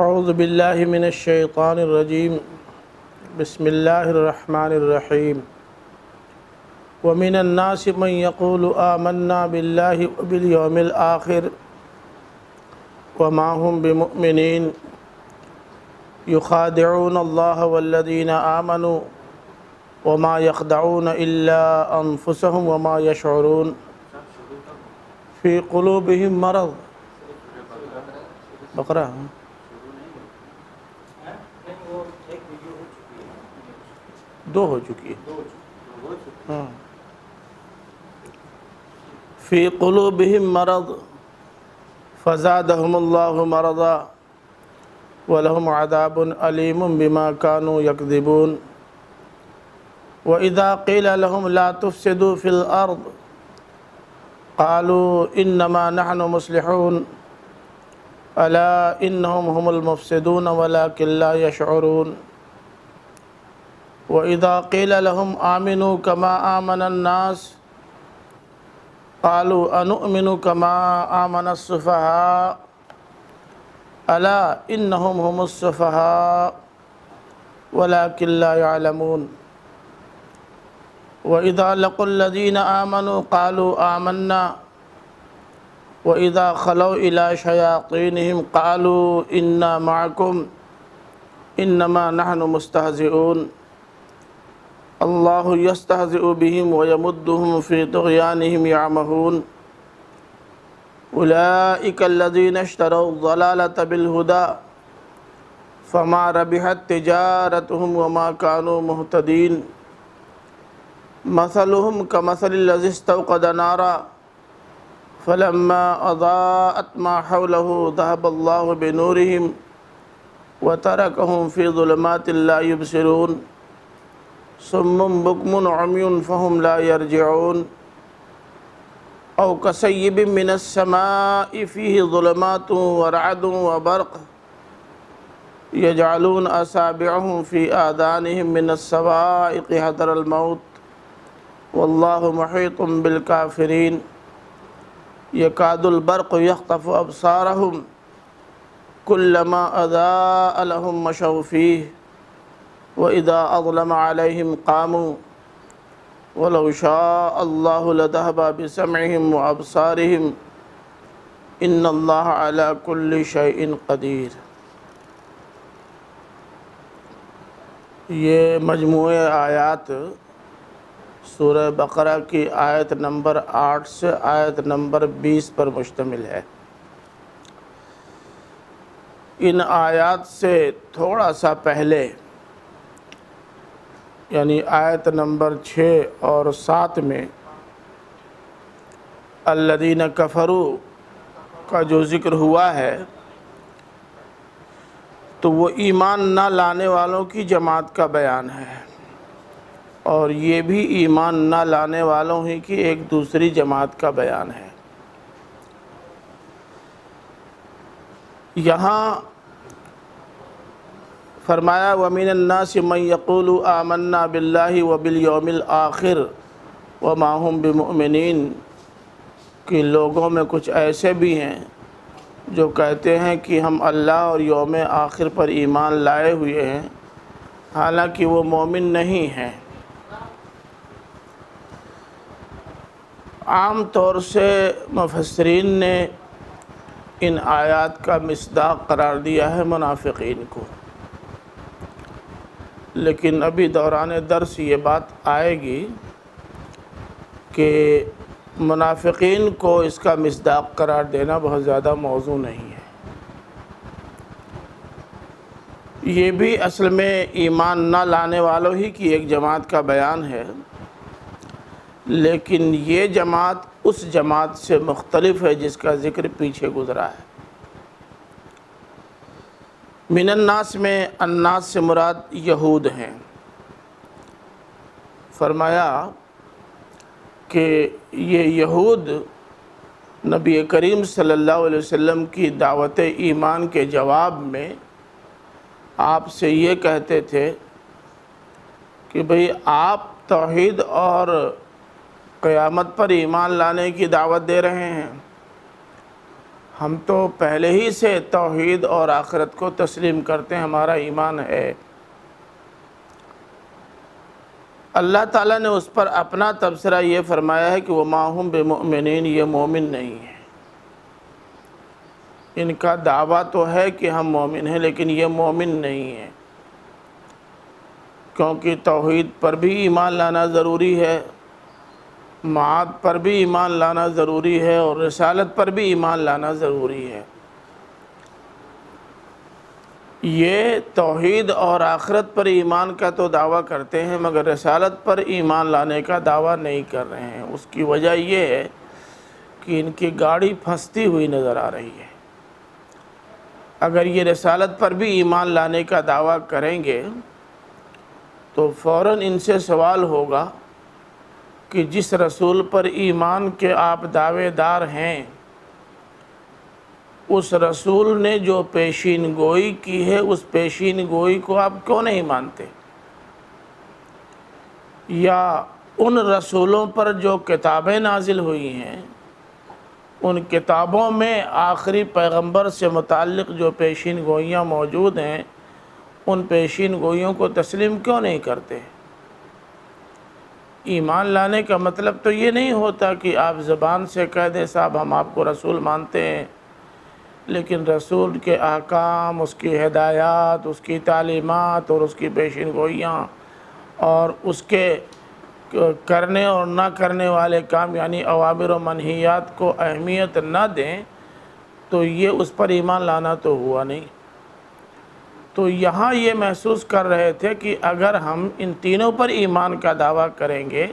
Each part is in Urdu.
اعوذ باللہ من الشیطان الرجیم بسم اللہ الرحمن الرحیم ومن الناس من يقول آمنا باللہ وبالیوم الآخر وما هم بمؤمنین يخادعون اللہ والذین آمنوا وما يخدعون الا انفسهم وما يشعرون فی قلوبهم مرض بقرہ دو ہو چکی ہے فی قلوبہم مرض فزادہم اللہ مرضا ولہم عذاب علیم بما كانوا یکذبون وَإِذَا قِيلَ لَهُمْ لَا تُفْسِدُوا فِي الْأَرْضِ قَالُوا إِنَّمَا نَحْنُ مُصْلِحُونَ أَلَا إِنَّهُمْ هُمُ الْمُفْسِدُونَ وَلَكِنْ لَا يَشْعُرُونَ وَإِذَا قِيلَ لَهُمْ آمِنُوا كَمَا آمَنَ النَّاسُ قَالُوا أَنُؤْمِنُ كَمَا آمَنَ السُّفَهَاءُ أَلَا إِنَّهُمْ هُمُ السُّفَهَاءُ وَلَكِنْ لَا يَعْلَمُونَ وَإِذَا لَقُوا الَّذِينَ آمَنُوا قَالُوا آمَنَّا وَإِذَا خَلَوْا إِلَى شَيَاطِينِهِمْ قَالُوا إِنَّا مَعَكُمْ إِنَّمَا نَحْنُ مُسْتَهْزِئُونَ اللہ یستہزئ بہم ویمدہم فی طغیانہم یعمہون اولئک الذین اشتروا الضلالۃ بالہدی فما ربحت تجارتہم وما كانوا مہتدین مثلہم کمثل الذی استوقد نارا فلما اضاءت ما حولہ ذہب اللہ بنورہم وترکہم فی ظلمات لا یبصرون صم بکم عمی فہم لا یرجعون او کصیب من السماء فیہ ظلمات ورعد وبرق یجعلون اصابعهم فی آذانہم من الصواعق حذر الموت واللہ محیط بالکافرین یکاد البرق یخطف ابصارہم کلما اضاء لہم مشوا فیہ وَإِذَا أَظْلَمَ عَلَيْهِمْ قَامُوا وَلَوْ شَاءَ اللَّهُ لَذَهَبَ بِسَمْعِهِمْ وَأَبْصَارِهِمْ إِنَّ اللَّهَ عَلَى كُلِّ شَيْءٍ قَدِيرٌ۔ یہ مجموعہ آیات سورہ بقرہ کی آیت نمبر 8 سے آیت نمبر 20 پر مشتمل ہے۔ ان آیات سے تھوڑا سا پہلے یعنی آیت نمبر 6 اور 7 میں الذین کفروا کا جو ذکر ہوا ہے تو وہ ایمان نہ لانے والوں کی جماعت کا بیان ہے، اور یہ بھی ایمان نہ لانے والوں ہی کی ایک دوسری جماعت کا بیان ہے۔ یہاں فرمایا وَمِنَ النَّاسِ مَن يَقُولُ آمَنَّا بِاللَّهِ وَبِالْيَوْمِ الْآخِرِ وَمَا هُمْ بِمُؤْمِنِينَ کہ لوگوں میں کچھ ایسے بھی ہیں جو کہتے ہیں کہ ہم اللہ اور یوم آخر پر ایمان لائے ہوئے ہیں، حالانکہ وہ مومن نہیں ہیں۔ عام طور سے مفسرین نے ان آیات کا مصداق قرار دیا ہے منافقین کو، لیکن ابھی دوران درس یہ بات آئے گی کہ منافقین کو اس کا مصداق قرار دینا بہت زیادہ موزوں نہیں ہے۔ یہ بھی اصل میں ایمان نہ لانے والوں ہی کی ایک جماعت کا بیان ہے، لیکن یہ جماعت اس جماعت سے مختلف ہے جس کا ذکر پیچھے گزرا ہے۔ من الناس میں الناس سے مراد یہود ہیں۔ فرمایا کہ یہ یہود نبی کریم صلی اللہ علیہ وسلم کی دعوت ایمان کے جواب میں آپ سے یہ کہتے تھے کہ بھئی آپ توحید اور قیامت پر ایمان لانے کی دعوت دے رہے ہیں، ہم تو پہلے ہی سے توحید اور آخرت کو تسلیم کرتے ہیں، ہمارا ایمان ہے۔ اللہ تعالیٰ نے اس پر اپنا تبصرہ یہ فرمایا ہے کہ وَمَا هُمْ بِمُؤْمِنِينَ، یہ مومن نہیں ہیں۔ ان کا دعویٰ تو ہے کہ ہم مومن ہیں، لیکن یہ مومن نہیں ہیں، کیونکہ توحید پر بھی ایمان لانا ضروری ہے، معاد پر بھی ایمان لانا ضروری ہے، اور رسالت پر بھی ایمان لانا ضروری ہے۔ یہ توحید اور آخرت پر ایمان کا تو دعویٰ کرتے ہیں، مگر رسالت پر ایمان لانے کا دعویٰ نہیں کر رہے ہیں۔ اس کی وجہ یہ ہے کہ ان کی گاڑی پھنستی ہوئی نظر آ رہی ہے۔ اگر یہ رسالت پر بھی ایمان لانے کا دعویٰ کریں گے تو فوراً ان سے سوال ہوگا کہ جس رسول پر ایمان کے آپ دعوے دار ہیں، اس رسول نے جو پیشین گوئی کی ہے، اس پیشین گوئی کو آپ کیوں نہیں مانتے؟ یا ان رسولوں پر جو کتابیں نازل ہوئی ہیں، ان کتابوں میں آخری پیغمبر سے متعلق جو پیشین گوئیاں موجود ہیں، ان پیشین گوئیوں کو تسلیم کیوں نہیں کرتے؟ ایمان لانے کا مطلب تو یہ نہیں ہوتا کہ آپ زبان سے کہہ دیں صاحب ہم آپ کو رسول مانتے ہیں، لیکن رسول کے احکام، اس کی ہدایات، اس کی تعلیمات اور اس کی پیشین گوئیاں اور اس کے کرنے اور نہ کرنے والے کام یعنی اوامر و منہیات کو اہمیت نہ دیں تو یہ اس پر ایمان لانا تو ہوا نہیں۔ تو یہاں یہ محسوس کر رہے تھے کہ اگر ہم ان تینوں پر ایمان کا دعویٰ کریں گے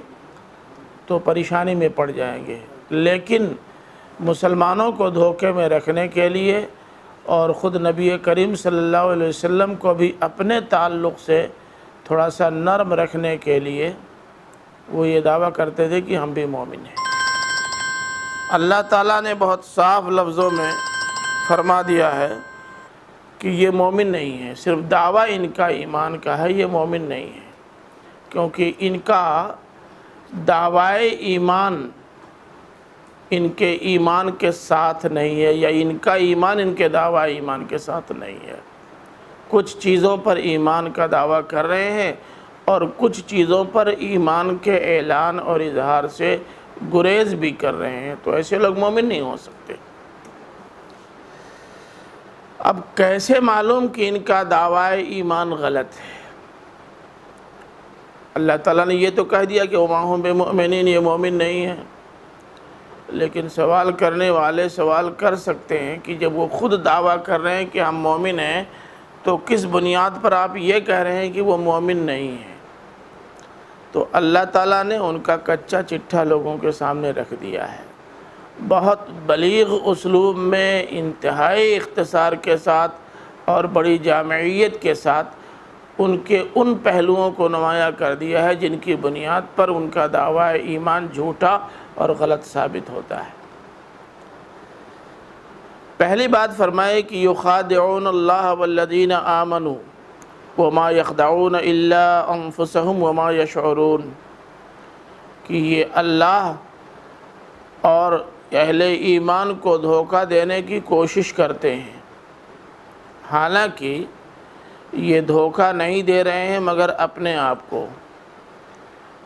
تو پریشانی میں پڑ جائیں گے، لیکن مسلمانوں کو دھوکے میں رکھنے کے لیے اور خود نبی کریم صلی اللہ علیہ وسلم کو بھی اپنے تعلق سے تھوڑا سا نرم رکھنے کے لیے وہ یہ دعویٰ کرتے تھے کہ ہم بھی مومن ہیں۔ اللہ تعالیٰ نے بہت صاف لفظوں میں فرما دیا ہے کہ یہ مومن نہیں ہے، صرف دعویٰ ان کا ایمان کا ہے، یہ مومن نہیں ہے، کیونکہ ان کا دعویٰ ایمان ان کے ایمان کے ساتھ نہیں ہے، یا ان کا ایمان ان کے دعویٰ ایمان کے ساتھ نہیں ہے۔ کچھ چیزوں پر ایمان کا دعویٰ کر رہے ہیں اور کچھ چیزوں پر ایمان کے اعلان اور اظہار سے گریز بھی کر رہے ہیں، تو ایسے لوگ مومن نہیں ہو سکتے۔ اب کیسے معلوم کہ ان کا دعویٰ ایمان غلط ہے؟ اللہ تعالیٰ نے یہ تو کہہ دیا کہ وَمَا هُمْ بِمُؤْمِنِينَ، یہ مومن نہیں ہیں، لیکن سوال کرنے والے سوال کر سکتے ہیں کہ جب وہ خود دعویٰ کر رہے ہیں کہ ہم مومن ہیں تو کس بنیاد پر آپ یہ کہہ رہے ہیں کہ وہ مومن نہیں ہیں؟ تو اللہ تعالیٰ نے ان کا کچا چٹھا لوگوں کے سامنے رکھ دیا ہے، بہت بلیغ اسلوب میں، انتہائی اختصار کے ساتھ اور بڑی جامعیت کے ساتھ ان کے ان پہلوؤں کو نمایاں کر دیا ہے جن کی بنیاد پر ان کا دعویٰ ایمان جھوٹا اور غلط ثابت ہوتا ہے۔ پہلی بات فرمائے کہ یخادعون اللہ والذین آمنوا وما یخدعون الا انفسهم وما یشعرون، کہ یہ اللہ اور اہل ایمان کو دھوکہ دینے کی کوشش کرتے ہیں، حالانکہ یہ دھوکہ نہیں دے رہے ہیں مگر اپنے آپ کو،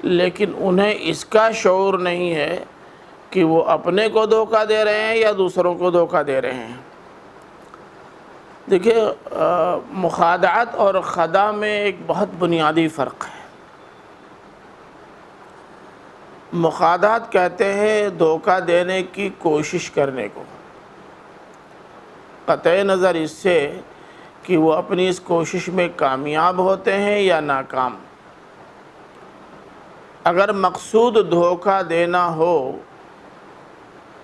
لیکن انہیں اس کا شعور نہیں ہے کہ وہ اپنے کو دھوکہ دے رہے ہیں یا دوسروں کو دھوکہ دے رہے ہیں۔ دیکھیے مخادعت اور خدا میں ایک بہت بنیادی فرق ہے۔ مخادعت کہتے ہیں دھوکہ دینے کی کوشش کرنے کو، قطع نظر اس سے کہ وہ اپنی اس کوشش میں کامیاب ہوتے ہیں یا ناکام۔ اگر مقصود دھوکہ دینا ہو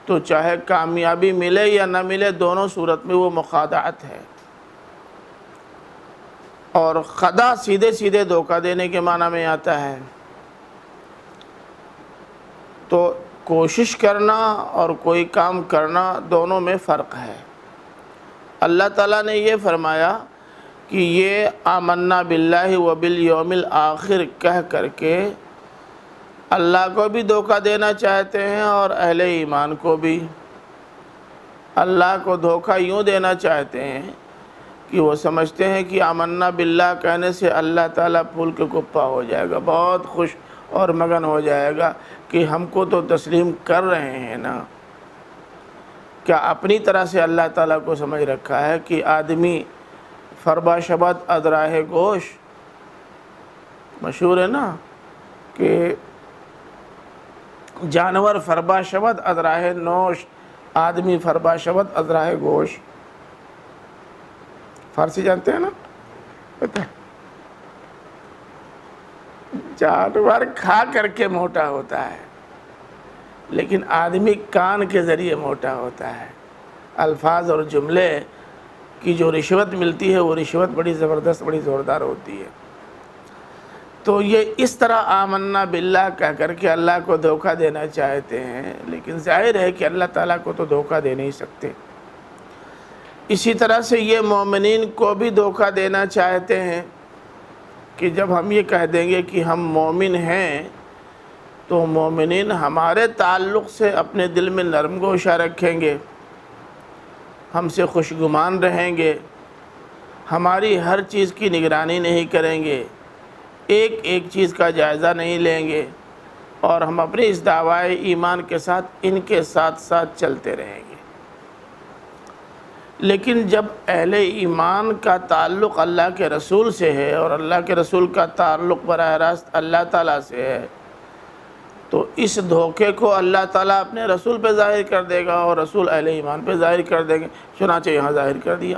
تو چاہے کامیابی ملے یا نہ ملے، دونوں صورت میں وہ مخادعت ہے، اور خدا سیدھے سیدھے دھوکہ دینے کے معنی میں آتا ہے۔ تو کوشش کرنا اور کوئی کام کرنا دونوں میں فرق ہے۔ اللہ تعالیٰ نے یہ فرمایا کہ یہ آمنا باللہ و بالیوم الآخر کہہ کر کے اللہ کو بھی دھوکہ دینا چاہتے ہیں اور اہل ایمان کو بھی۔ اللہ کو دھوکہ یوں دینا چاہتے ہیں کہ وہ سمجھتے ہیں کہ آمنا باللہ کہنے سے اللہ تعالیٰ پھول کے کپا ہو جائے گا، بہت خوش اور مگن ہو جائے گا کہ ہم کو تو تسلیم کر رہے ہیں نا۔ کیا اپنی طرح سے اللہ تعالیٰ کو سمجھ رکھا ہے کہ آدمی فربا شبت ادراہ گوش، مشہور ہے نا کہ جانور فربا شبت ادراہ نوش، آدمی فربا شبت ادراہ گوش۔ فارسی جانتے ہیں نا؟ پتہ ہے جانور کھا کر کے موٹا ہوتا ہے لیکن آدمی کان کے ذریعے موٹا ہوتا ہے۔ الفاظ اور جملے کی جو رشوت ملتی ہے وہ رشوت بڑی زبردست، بڑی زوردار ہوتی ہے۔ تو یہ اس طرح آمنا باللہ کہہ کر کے اللہ کو دھوکہ دینا چاہتے ہیں، لیکن ظاہر ہے کہ اللہ تعالیٰ کو تو دھوکہ دے نہیں سکتے۔ اسی طرح سے یہ مومنین کو بھی دھوکہ دینا چاہتے ہیں کہ جب ہم یہ کہہ دیں گے کہ ہم مومن ہیں تو مومنین ہمارے تعلق سے اپنے دل میں نرم گوشہ رکھیں گے، ہم سے خوشگمان رہیں گے، ہماری ہر چیز کی نگرانی نہیں کریں گے، ایک ایک چیز کا جائزہ نہیں لیں گے، اور ہم اپنے اس دعوی ایمان کے ساتھ ان کے ساتھ ساتھ چلتے رہیں گے۔ لیکن جب اہل ایمان کا تعلق اللہ کے رسول سے ہے اور اللہ کے رسول کا تعلق براہ راست اللہ تعالیٰ سے ہے تو اس دھوکے کو اللہ تعالیٰ اپنے رسول پہ ظاہر کر دے گا اور رسول اہل ایمان پہ ظاہر کر دیں گے، چنانچہ یہاں ظاہر کر دیا۔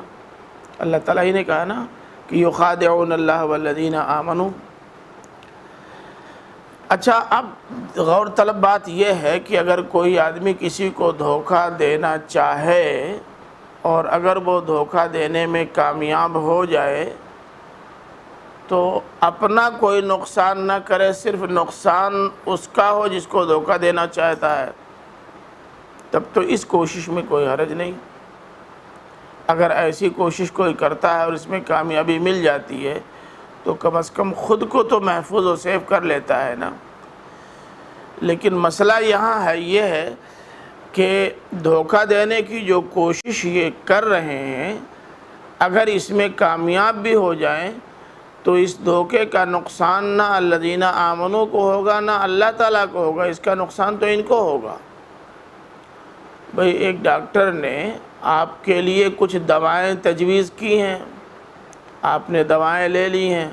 اللہ تعالیٰ ہی نے کہا نا کہ یخادعون اللہ والذین آمنوا۔ اچھا، اب غور طلب بات یہ ہے کہ اگر کوئی آدمی کسی کو دھوکہ دینا چاہے اور اگر وہ دھوکہ دینے میں کامیاب ہو جائے تو اپنا کوئی نقصان نہ کرے، صرف نقصان اس کا ہو جس کو دھوکہ دینا چاہتا ہے، تب تو اس کوشش میں کوئی حرج نہیں۔ اگر ایسی کوشش کوئی کرتا ہے اور اس میں کامیابی مل جاتی ہے تو کم از کم خود کو تو محفوظ و سیف کر لیتا ہے نا۔ لیکن مسئلہ یہاں ہے یہ ہے کہ دھوکہ دینے کی جو کوشش یہ کر رہے ہیں اگر اس میں کامیاب بھی ہو جائیں تو اس دھوکے کا نقصان نہ الذین آمنوا کو ہوگا نہ اللہ تعالیٰ کو ہوگا، اس کا نقصان تو ان کو ہوگا۔ بھئی ایک ڈاکٹر نے آپ کے لیے کچھ دوائیں تجویز کی ہیں، آپ نے دوائیں لے لی ہیں،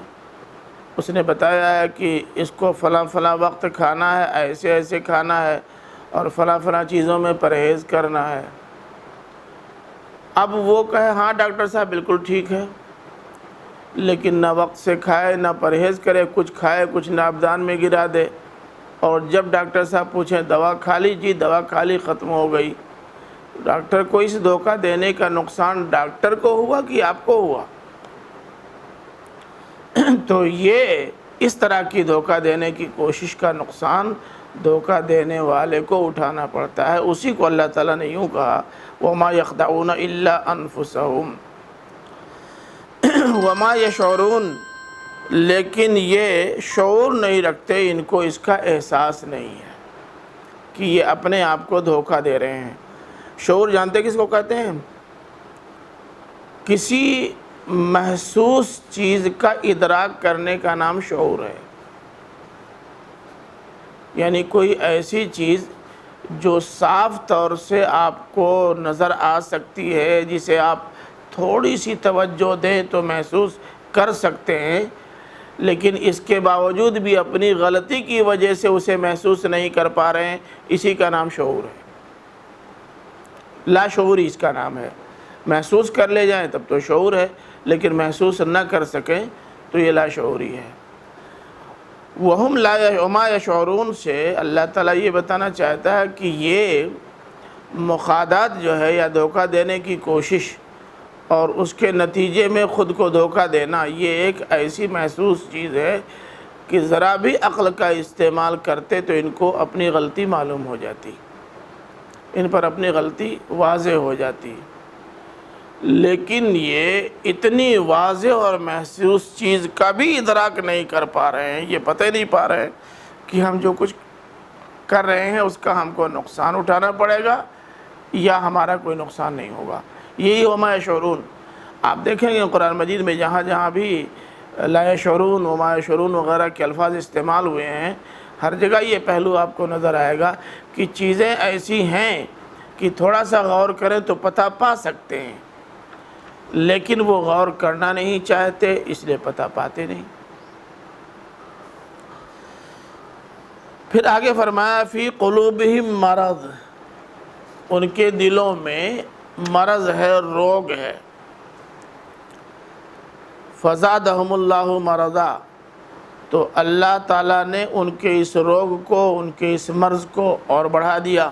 اس نے بتایا ہے کہ اس کو فلاں فلاں وقت کھانا ہے، ایسے ایسے کھانا ہے اور فلاں فلاں چیزوں میں پرہیز کرنا ہے۔ اب وہ کہے ہاں ڈاکٹر صاحب بالکل ٹھیک ہے، لیکن نہ وقت سے کھائے نہ پرہیز کرے، کچھ کھائے کچھ ناپدان میں گرا دے، اور جب ڈاکٹر صاحب پوچھیں دوا کھا لی؟ جی دوا کھا لی، ختم ہو گئی۔ ڈاکٹر کو اس دھوکہ دینے کا نقصان ڈاکٹر کو ہوا کہ آپ کو ہوا؟ تو یہ اس طرح کی دھوکہ دینے کی کوشش کا نقصان دھوکہ دینے والے کو اٹھانا پڑتا ہے۔ اسی کو اللہ تعالیٰ نے یوں کہا وَمَا يَخْدَعُونَ إِلَّا أَنفُسَهُمْ وَمَا يَشْعُرُونَ، لیکن یہ شعور نہیں رکھتے، ان کو اس کا احساس نہیں ہے کہ یہ اپنے آپ کو دھوکہ دے رہے ہیں۔ شعور جانتے کس کو کہتے ہیں؟ کسی محسوس چیز کا ادراک کرنے کا نام شعور ہے، یعنی کوئی ایسی چیز جو صاف طور سے آپ کو نظر آ سکتی ہے، جسے آپ تھوڑی سی توجہ دیں تو محسوس کر سکتے ہیں، لیکن اس کے باوجود بھی اپنی غلطی کی وجہ سے اسے محسوس نہیں کر پا رہے ہیں، اسی کا نام شعور ہے۔ لا شعوری اس کا نام ہے۔ محسوس کر لے جائیں تب تو شعور ہے، لیکن محسوس نہ کر سکیں تو یہ لا شعوری ہے۔ وَهُمْ لَا وَمَا يَشْعُرُونَ سے اللہ تعالیٰ یہ بتانا چاہتا ہے کہ یہ مخادعت جو ہے یا دھوکہ دینے کی کوشش اور اس کے نتیجے میں خود کو دھوکہ دینا، یہ ایک ایسی محسوس چیز ہے کہ ذرا بھی عقل کا استعمال کرتے تو ان کو اپنی غلطی معلوم ہو جاتی، ان پر اپنی غلطی واضح ہو جاتی۔ لیکن یہ اتنی واضح اور محسوس چیز کا بھی ادراک نہیں کر پا رہے ہیں، یہ پتہ نہیں پا رہے ہیں کہ ہم جو کچھ کر رہے ہیں اس کا ہم کو نقصان اٹھانا پڑے گا یا ہمارا کوئی نقصان نہیں ہوگا۔ یہی وما یشعرون، آپ دیکھیں گے قرآن مجید میں جہاں جہاں بھی لا یشعرون وما یشعرون وغیرہ کے الفاظ استعمال ہوئے ہیں، ہر جگہ یہ پہلو آپ کو نظر آئے گا کہ چیزیں ایسی ہیں کہ تھوڑا سا غور کریں تو پتہ پا سکتے ہیں، لیکن وہ غور کرنا نہیں چاہتے، اس لیے پتہ پاتے نہیں۔ پھر آگے فرمایا فی قلوبہم مرض، ان کے دلوں میں مرض ہے، روگ ہے۔ فزادہم اللہ مرضا، تو اللہ تعالیٰ نے ان کے اس روگ کو، ان کے اس مرض کو اور بڑھا دیا،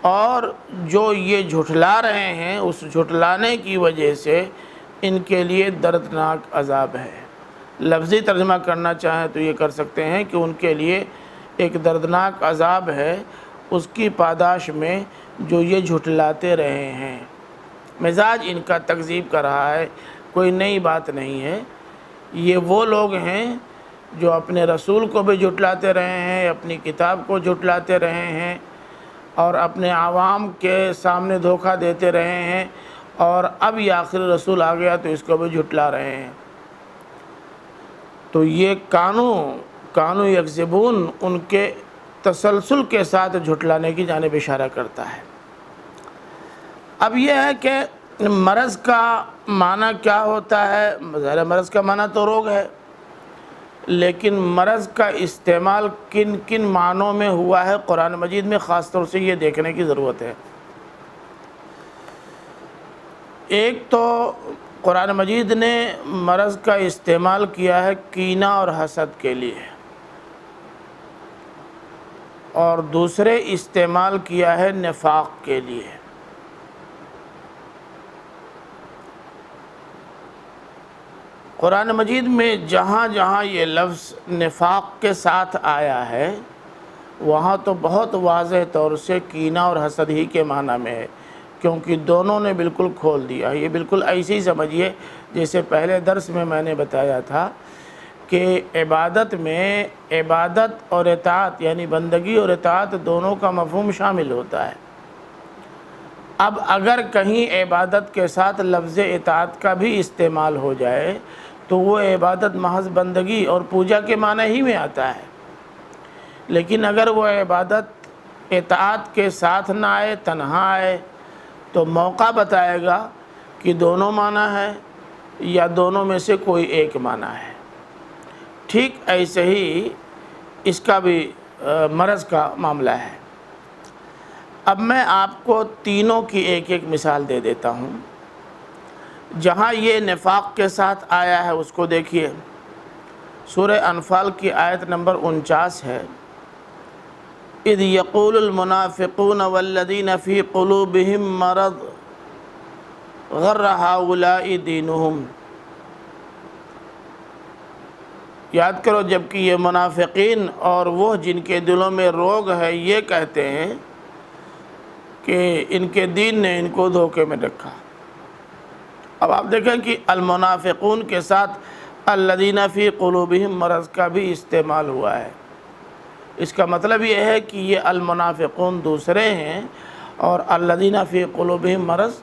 اور جو یہ جھٹلا رہے ہیں اس جھٹلانے کی وجہ سے ان کے لیے دردناک عذاب ہے۔ لفظی ترجمہ کرنا چاہیں تو یہ کر سکتے ہیں کہ ان کے لیے ایک دردناک عذاب ہے اس کی پاداش میں جو یہ جھٹلاتے رہے ہیں۔ مزاج ان کا تکذیب کر رہا ہے، کوئی نئی بات نہیں ہے۔ یہ وہ لوگ ہیں جو اپنے رسول کو بھی جھٹلاتے رہے ہیں، اپنی کتاب کو جھٹلاتے رہے ہیں، اور اپنے عوام کے سامنے دھوکہ دیتے رہے ہیں، اور اب یہ آخری رسول آ گیا تو اس کو بھی جھٹلا رہے ہیں۔ تو یہ کانو یکذبون، ان کے تسلسل کے ساتھ جھٹلانے کی جانب اشارہ کرتا ہے۔ اب یہ ہے کہ مرض کا معنی کیا ہوتا ہے؟ ظاہر مرض کا معنی تو روگ ہے، لیکن مرض کا استعمال کن کن معنوں میں ہوا ہے قرآن مجید میں، خاص طور سے یہ دیکھنے کی ضرورت ہے۔ ایک تو قرآن مجید نے مرض کا استعمال کیا ہے کینہ اور حسد کے لیے، اور دوسرے استعمال کیا ہے نفاق کے لیے۔ قرآن مجید میں جہاں جہاں یہ لفظ نفاق کے ساتھ آیا ہے وہاں تو بہت واضح طور سے کینہ اور حسد ہی کے معنی میں ہے، کیونکہ دونوں نے بالکل کھول دیا۔ یہ بالکل ایسے ہی سمجھیے جیسے پہلے درس میں نے بتایا تھا کہ عبادت میں عبادت اور اطاعت، یعنی بندگی اور اطاعت دونوں کا مفہوم شامل ہوتا ہے۔ اب اگر کہیں عبادت کے ساتھ لفظ اطاعت کا بھی استعمال ہو جائے تو وہ عبادت محض بندگی اور پوجا کے معنی ہی میں آتا ہے، لیکن اگر وہ عبادت اطاعت کے ساتھ نہ آئے، تنہا آئے، تو موقع بتائے گا کہ دونوں معنی ہے یا دونوں میں سے کوئی ایک معنی ہے۔ ٹھیک ایسے ہی اس کا بھی مرض کا معاملہ ہے۔ اب میں آپ کو تینوں کی ایک ایک مثال دے دیتا ہوں۔ جہاں یہ نفاق کے ساتھ آیا ہے اس کو دیکھیے، سورہ انفال کی آیت نمبر 49 ہے، اذ یقول المنافقون والذین فی قلوبہم مرض غر ہؤلاء دینہم۔ یاد کرو، جبکہ یہ منافقین اور وہ جن کے دلوں میں روگ ہے یہ کہتے ہیں کہ ان کے دین نے ان کو دھوکے میں رکھا۔ اب آپ دیکھیں کہ المنافقون کے ساتھ الذین فی قلوبہم مرض کا بھی استعمال ہوا ہے۔ اس کا مطلب یہ ہے کہ یہ المنافقون دوسرے ہیں اور الذین فی قلوبہم مرض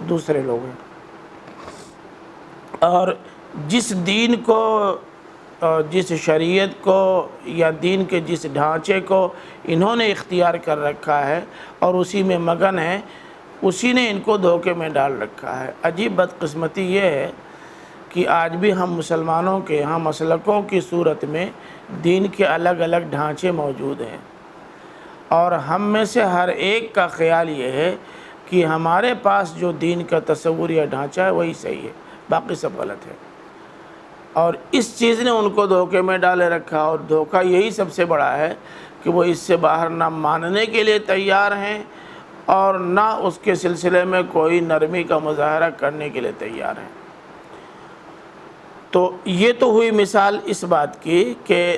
دوسرے لوگ ہیں۔ اور جس دین کو، جس شریعت کو یا دین کے جس ڈھانچے کو انہوں نے اختیار کر رکھا ہے اور اسی میں مگن ہے، اسی نے ان کو دھوکے میں ڈال رکھا ہے۔ عجیب بدقسمتی یہ ہے کہ آج بھی ہم مسلمانوں کے یہاں مسلکوں کی صورت میں دین کے الگ الگ ڈھانچے موجود ہیں، اور ہم میں سے ہر ایک کا خیال یہ ہے کہ ہمارے پاس جو دین کا تصور یا ڈھانچہ ہے وہی صحیح ہے، باقی سب غلط ہے۔ اور اس چیز نے ان کو دھوکے میں ڈالے رکھا، اور دھوکہ یہی سب سے بڑا ہے کہ وہ اس سے باہر نہ ماننے کے لیے تیار ہیں اور نہ اس کے سلسلے میں کوئی نرمی کا مظاہرہ کرنے کے لیے تیار ہیں۔ تو یہ تو ہوئی مثال اس بات کی کہ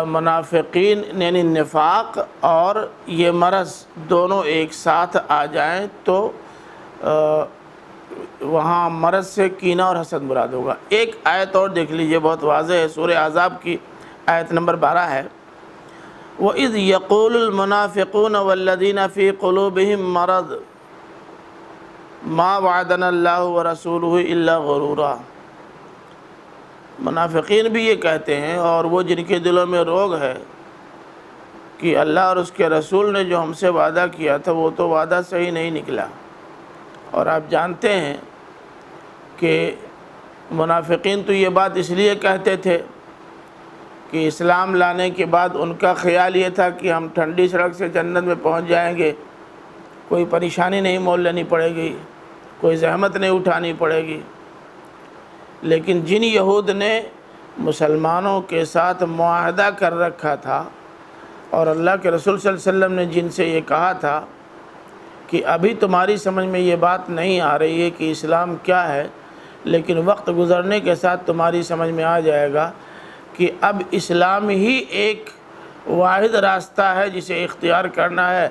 منافقین یعنی نفاق اور یہ مرض دونوں ایک ساتھ آ جائیں تو وہاں مرض سے کینہ اور حسد مراد ہوگا۔ ایک آیت اور دیکھ لیجئے، بہت واضح ہے، سورہ احزاب کی آیت نمبر 12 ہے، وَإِذْ يَقُولُ الْمُنَافِقُونَ وَالَّذِينَ فِي قُلُوبِهِم مَّرَضٌ مَّا وَعَدَنَا اللَّهُ وَرَسُولُهُ إِلَّا غُرُورًا۔ منافقین بھی یہ کہتے ہیں، اور وہ جن کے دلوں میں روگ ہے، کہ اللہ اور اس کے رسول نے جو ہم سے وعدہ کیا تھا وہ تو وعدہ صحیح نہیں نکلا۔ اور آپ جانتے ہیں کہ منافقین تو یہ بات اس لیے کہتے تھے کہ اسلام لانے کے بعد ان کا خیال یہ تھا کہ ہم ٹھنڈی سڑک سے جنت میں پہنچ جائیں گے، کوئی پریشانی نہیں مول لینی پڑے گی، کوئی زحمت نہیں اٹھانی پڑے گی۔ لیکن جن یہود نے مسلمانوں کے ساتھ معاہدہ کر رکھا تھا، اور اللہ کے رسول صلی اللہ علیہ وسلم نے جن سے یہ کہا تھا کہ ابھی تمہاری سمجھ میں یہ بات نہیں آ رہی ہے کہ اسلام کیا ہے، لیکن وقت گزرنے کے ساتھ تمہاری سمجھ میں آ جائے گا کہ اب اسلام ہی ایک واحد راستہ ہے جسے اختیار کرنا ہے،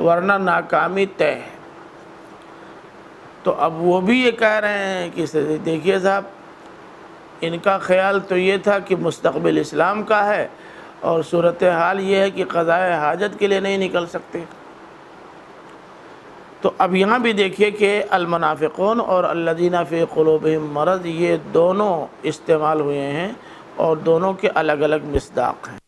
ورنہ ناکامی طے ہے۔ تو اب وہ بھی یہ کہہ رہے ہیں کہ دیکھیے صاحب، ان کا خیال تو یہ تھا کہ مستقبل اسلام کا ہے، اور صورتحال یہ ہے کہ قضائے حاجت کے لیے نہیں نکل سکتے۔ تو اب یہاں بھی دیکھیے کہ المنافقون اور الذین فی قلوبہم مرض، یہ دونوں استعمال ہوئے ہیں اور دونوں کے الگ الگ مصداق ہیں۔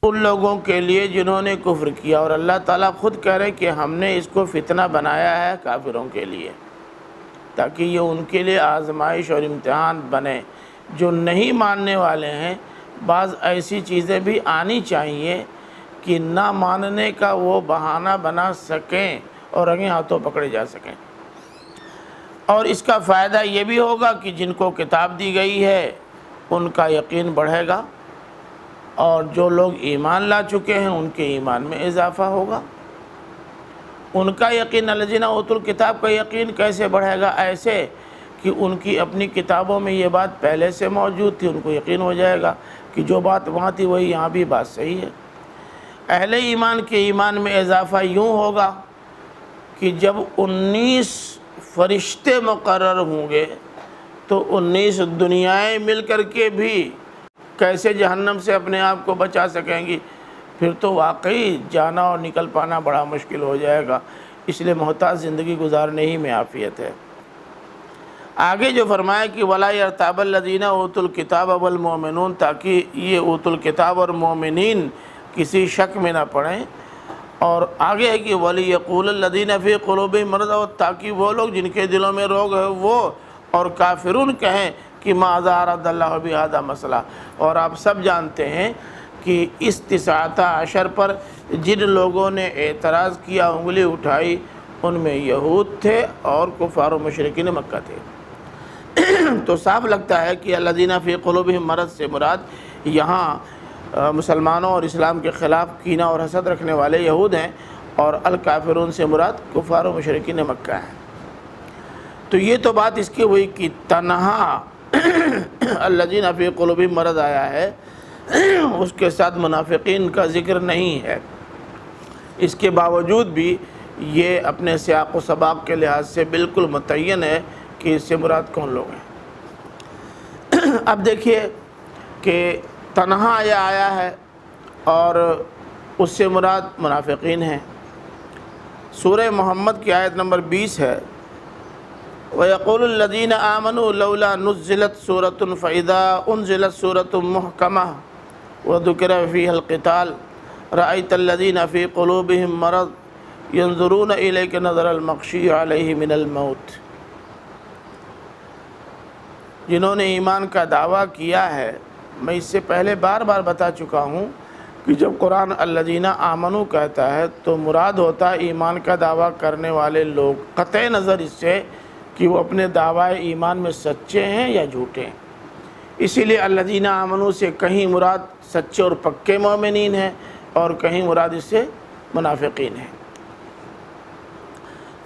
ان لوگوں کے لیے جنہوں نے کفر کیا، اور اللہ تعالیٰ خود کہہ رہے کہ ہم نے اس کو فتنہ بنایا ہے کافروں کے لیے، تاکہ یہ ان کے لیے آزمائش اور امتحان بنے۔ جو نہیں ماننے والے ہیں، بعض ایسی چیزیں بھی آنی چاہیے کہ نہ ماننے کا وہ بہانہ بنا سکیں اور رنگے ہاتھوں پکڑے جا سکیں۔ اور اس کا فائدہ یہ بھی ہوگا کہ جن کو کتاب دی گئی ہے ان کا یقین بڑھے گا، اور جو لوگ ایمان لا چکے ہیں ان کے ایمان میں اضافہ ہوگا۔ ان کا یقین الذین اوتوا الکتاب کا یقین کیسے بڑھے گا؟ ایسے کہ ان کی اپنی کتابوں میں یہ بات پہلے سے موجود تھی، ان کو یقین ہو جائے گا کہ جو بات وہاں تھی وہی یہاں بھی بات صحیح ہے۔ اہل ایمان کے ایمان میں اضافہ یوں ہوگا کہ جب 19 فرشتے مقرر ہوں گے تو 19 دنیائیں مل کر کے بھی کیسے جہنم سے اپنے آپ کو بچا سکیں گی؟ پھر تو واقعی جانا اور نکل پانا بڑا مشکل ہو جائے گا۔ اس لیے محتاط زندگی گزارنے ہی میں عافیت ہے۔ آگے جو فرمایا کہ وَلَا يَرْتَابَ الَّذِينَ أُوتُوا الْكِتَابَ وَالْمُؤْمِنُونَ، تاکہ یہ اوتوا الکتاب اور مومنین کسی شک میں نہ پڑیں، اور آگے ہے کہ وَلِيَقُولَ الَّذِينَ فِي قُلُوبِهِم مَرَضٌ، اور تاکہ وہ لوگ جن کے دلوں میں روگ ہے وہ اور کافرون کہیں کہ ماذا اراد اللہ بہذا مسئلہ۔ اور آپ سب جانتے ہیں کہ اس 19 پر جن لوگوں نے اعتراض کیا، انگلی اٹھائی، ان میں یہود تھے اور کفار و مشرکین مکہ تھے۔ تو صاف لگتا ہے کہ الذین فی قلوبہم مرض سے مراد یہاں مسلمانوں اور اسلام کے خلاف کینہ اور حسد رکھنے والے یہود ہیں، اور الکافرون سے مراد کفار و مشرکین مکہ ہیں۔ تو یہ تو بات اس کی ہوئی کہ تنہا الذین فی قلوبہم مرض آیا ہے، اس کے ساتھ منافقین کا ذکر نہیں ہے۔ اس کے باوجود بھی یہ اپنے سیاق و سباق کے لحاظ سے بالکل متعین ہے کہ اس سے مراد کون لوگ ہیں۔ اب دیکھیے کہ تنہا آیا ہے اور اس سے مراد منافقین ہیں۔ سورہ محمد کی آیت نمبر 20 ہے، وَيَقُولُ الَّذِينَ آمَنُوا لَوْلَا نُزِّلَتْ سُورَةٌ فَإِذَا أُنزِلَتْ سُورَةٌ مُحْكَمَةٌ وَذُكِرَ فِيهَا الْقِتَالُ رَأَيْتَ الَّذِينَ فِي قُلُوبِهِم مَرَضٌ يَنظُرُونَ إِلَيْكَ نَظَرَ الْمَغْشِيِّ عَلَيْهِ مِنَ الْمَوْتِ۔ جنہوں نے ایمان کا دعویٰ کیا ہے، میں اس سے پہلے بار بار بتا چکا ہوں کہ جب قرآن الذین آمنوا کہتا ہے تو مراد ہوتا ہے ایمان کا دعویٰ کرنے والے لوگ، قطع نظر اس سے کہ وہ اپنے دعویٰ ایمان میں سچے ہیں یا جھوٹے ہیں۔ اسی لیے الذین آمنوا سے کہیں مراد سچے اور پکے مومنین ہیں اور کہیں مراد اس سے منافقین ہیں۔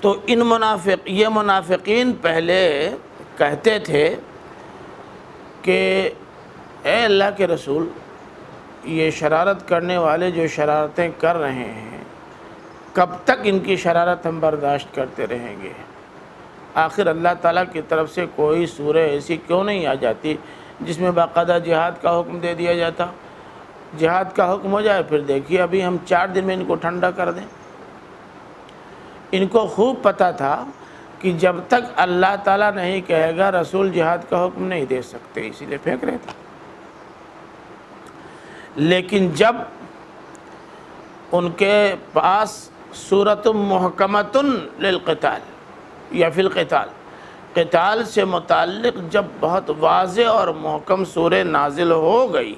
تو یہ منافقین پہلے کہتے تھے کہ اے اللہ کے رسول، یہ شرارت کرنے والے جو شرارتیں کر رہے ہیں، کب تک ان کی شرارت ہم برداشت کرتے رہیں گے؟ آخر اللہ تعالیٰ کی طرف سے کوئی سورہ ایسی کیوں نہیں آ جاتی جس میں باقاعدہ جہاد کا حکم دے دیا جاتا؟ جہاد کا حکم ہو جائے، پھر دیکھیے ابھی ہم 4 دن میں ان کو ٹھنڈا کر دیں۔ ان کو خوب پتہ تھا کہ جب تک اللہ تعالیٰ نہیں کہے گا رسول جہاد کا حکم نہیں دے سکتے، اسی لیے پھینک رہے تھے۔ لیکن جب ان کے پاس سورۃ محکمۃ للقتال یا فی القتال، قتال سے متعلق جب بہت واضح اور محکم سورہ نازل ہو گئی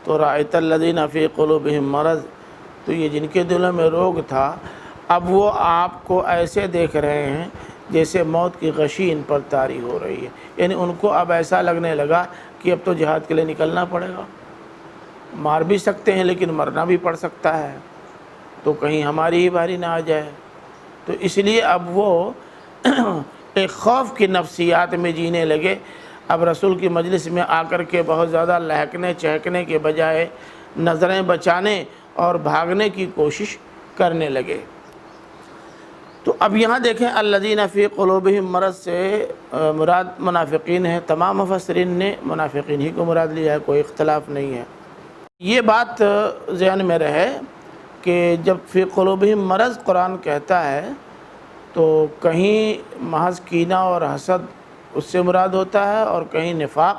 تو رأیت الذین فی قلوبہم مرض، تو یہ جن کے دلوں میں روگ تھا اب وہ آپ کو ایسے دیکھ رہے ہیں جیسے موت کی غشی ان پر طاری ہو رہی ہے، یعنی ان کو اب ایسا لگنے لگا کہ اب تو جہاد کے لیے نکلنا پڑے گا، مار بھی سکتے ہیں لیکن مرنا بھی پڑ سکتا ہے، تو کہیں ہماری ہی باری نہ آ جائے۔ تو اس لیے اب وہ ایک خوف کی نفسیات میں جینے لگے۔ اب رسول کی مجلس میں آ کر کے بہت زیادہ لہکنے چہکنے کے بجائے نظریں بچانے اور بھاگنے کی کوشش کرنے لگے۔ تو اب یہاں دیکھیں الذین فی قلوبہم مرض سے مراد منافقین ہیں۔ تمام مفسرین نے منافقین ہی کو مراد لیا ہے، کوئی اختلاف نہیں ہے۔ یہ بات ذہن میں رہے کہ جب فی قلوبہم مرض قرآن کہتا ہے تو کہیں محض کینہ اور حسد اس سے مراد ہوتا ہے، اور کہیں نفاق،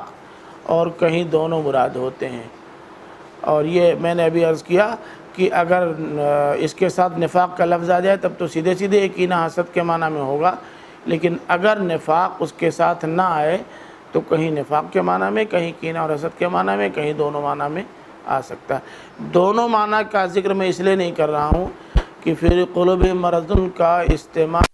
اور کہیں دونوں مراد ہوتے ہیں۔ اور یہ میں نے ابھی عرض کیا کہ اگر اس کے ساتھ نفاق کا لفظ آ جائے تب تو سیدھے سیدھے کینہ حسد کے معنی میں ہوگا، لیکن اگر نفاق اس کے ساتھ نہ آئے تو کہیں نفاق کے معنی میں، کہیں کینہ اور حسد کے معنی میں، کہیں دونوں معنی میں آ سکتا ہے۔ دونوں معنی کا ذکر میں اس لیے نہیں کر رہا ہوں کہ فی قلوبہم مرض کا استعمال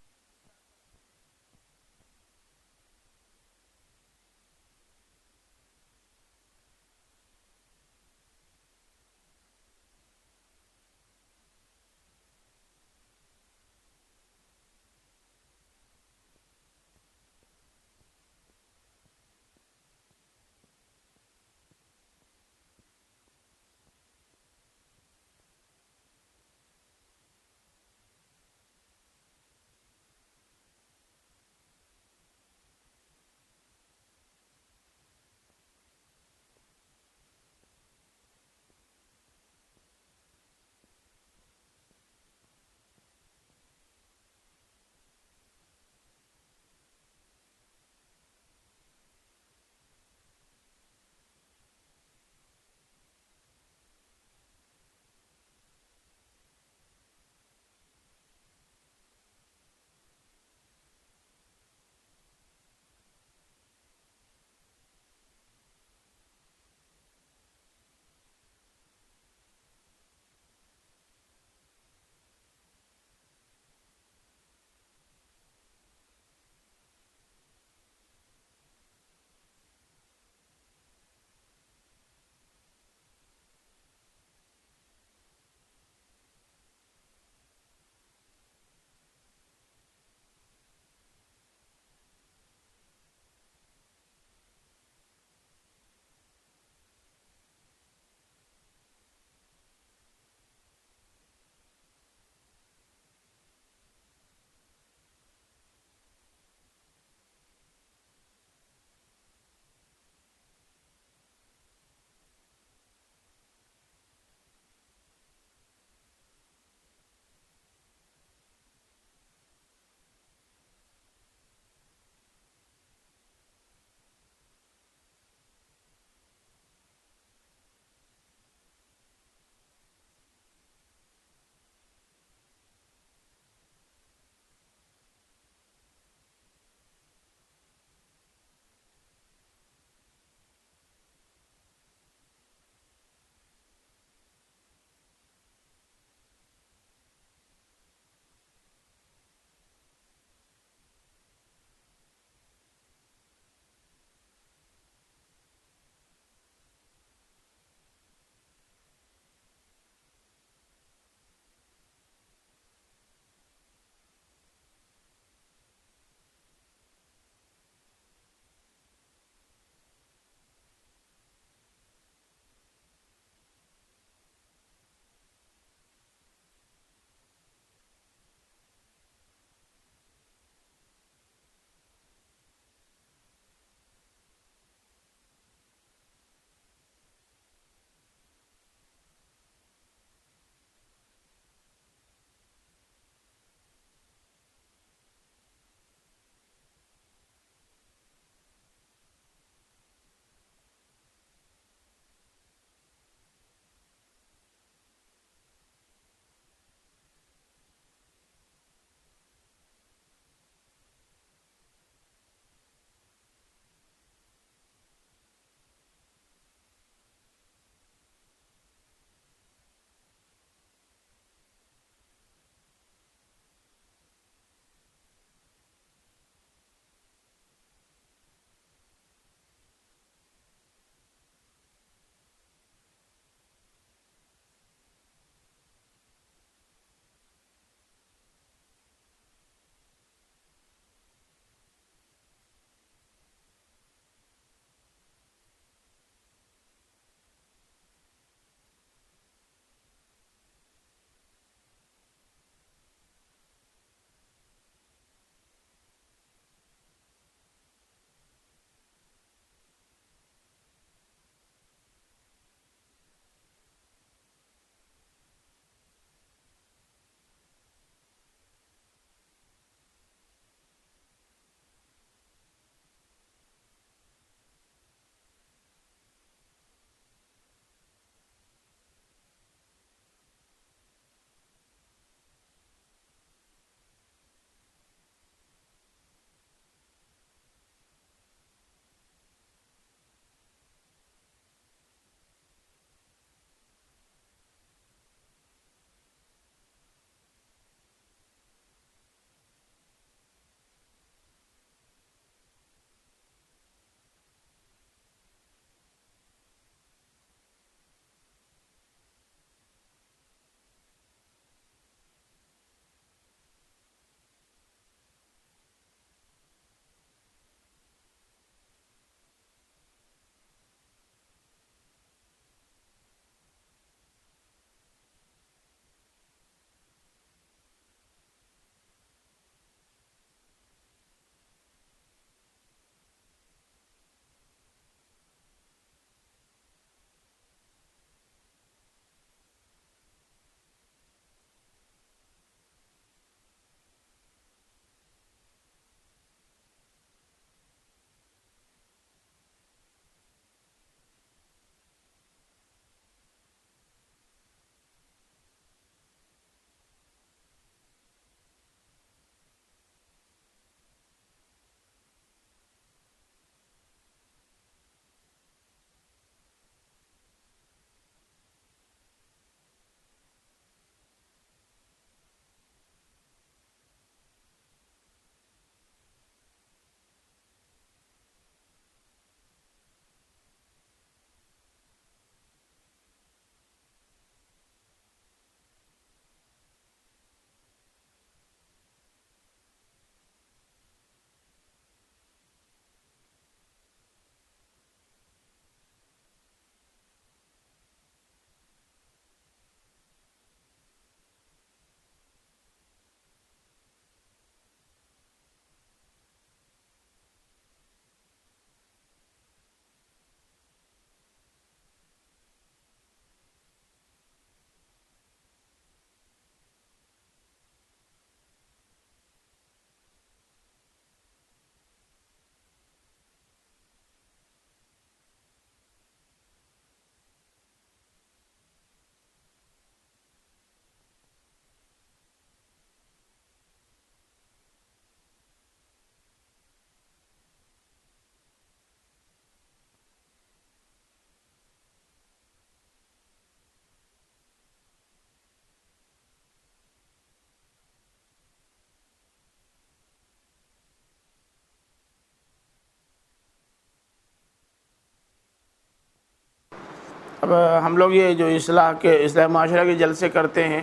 اب ہم لوگ یہ جو اصلاح معاشرہ کے جلسے کرتے ہیں،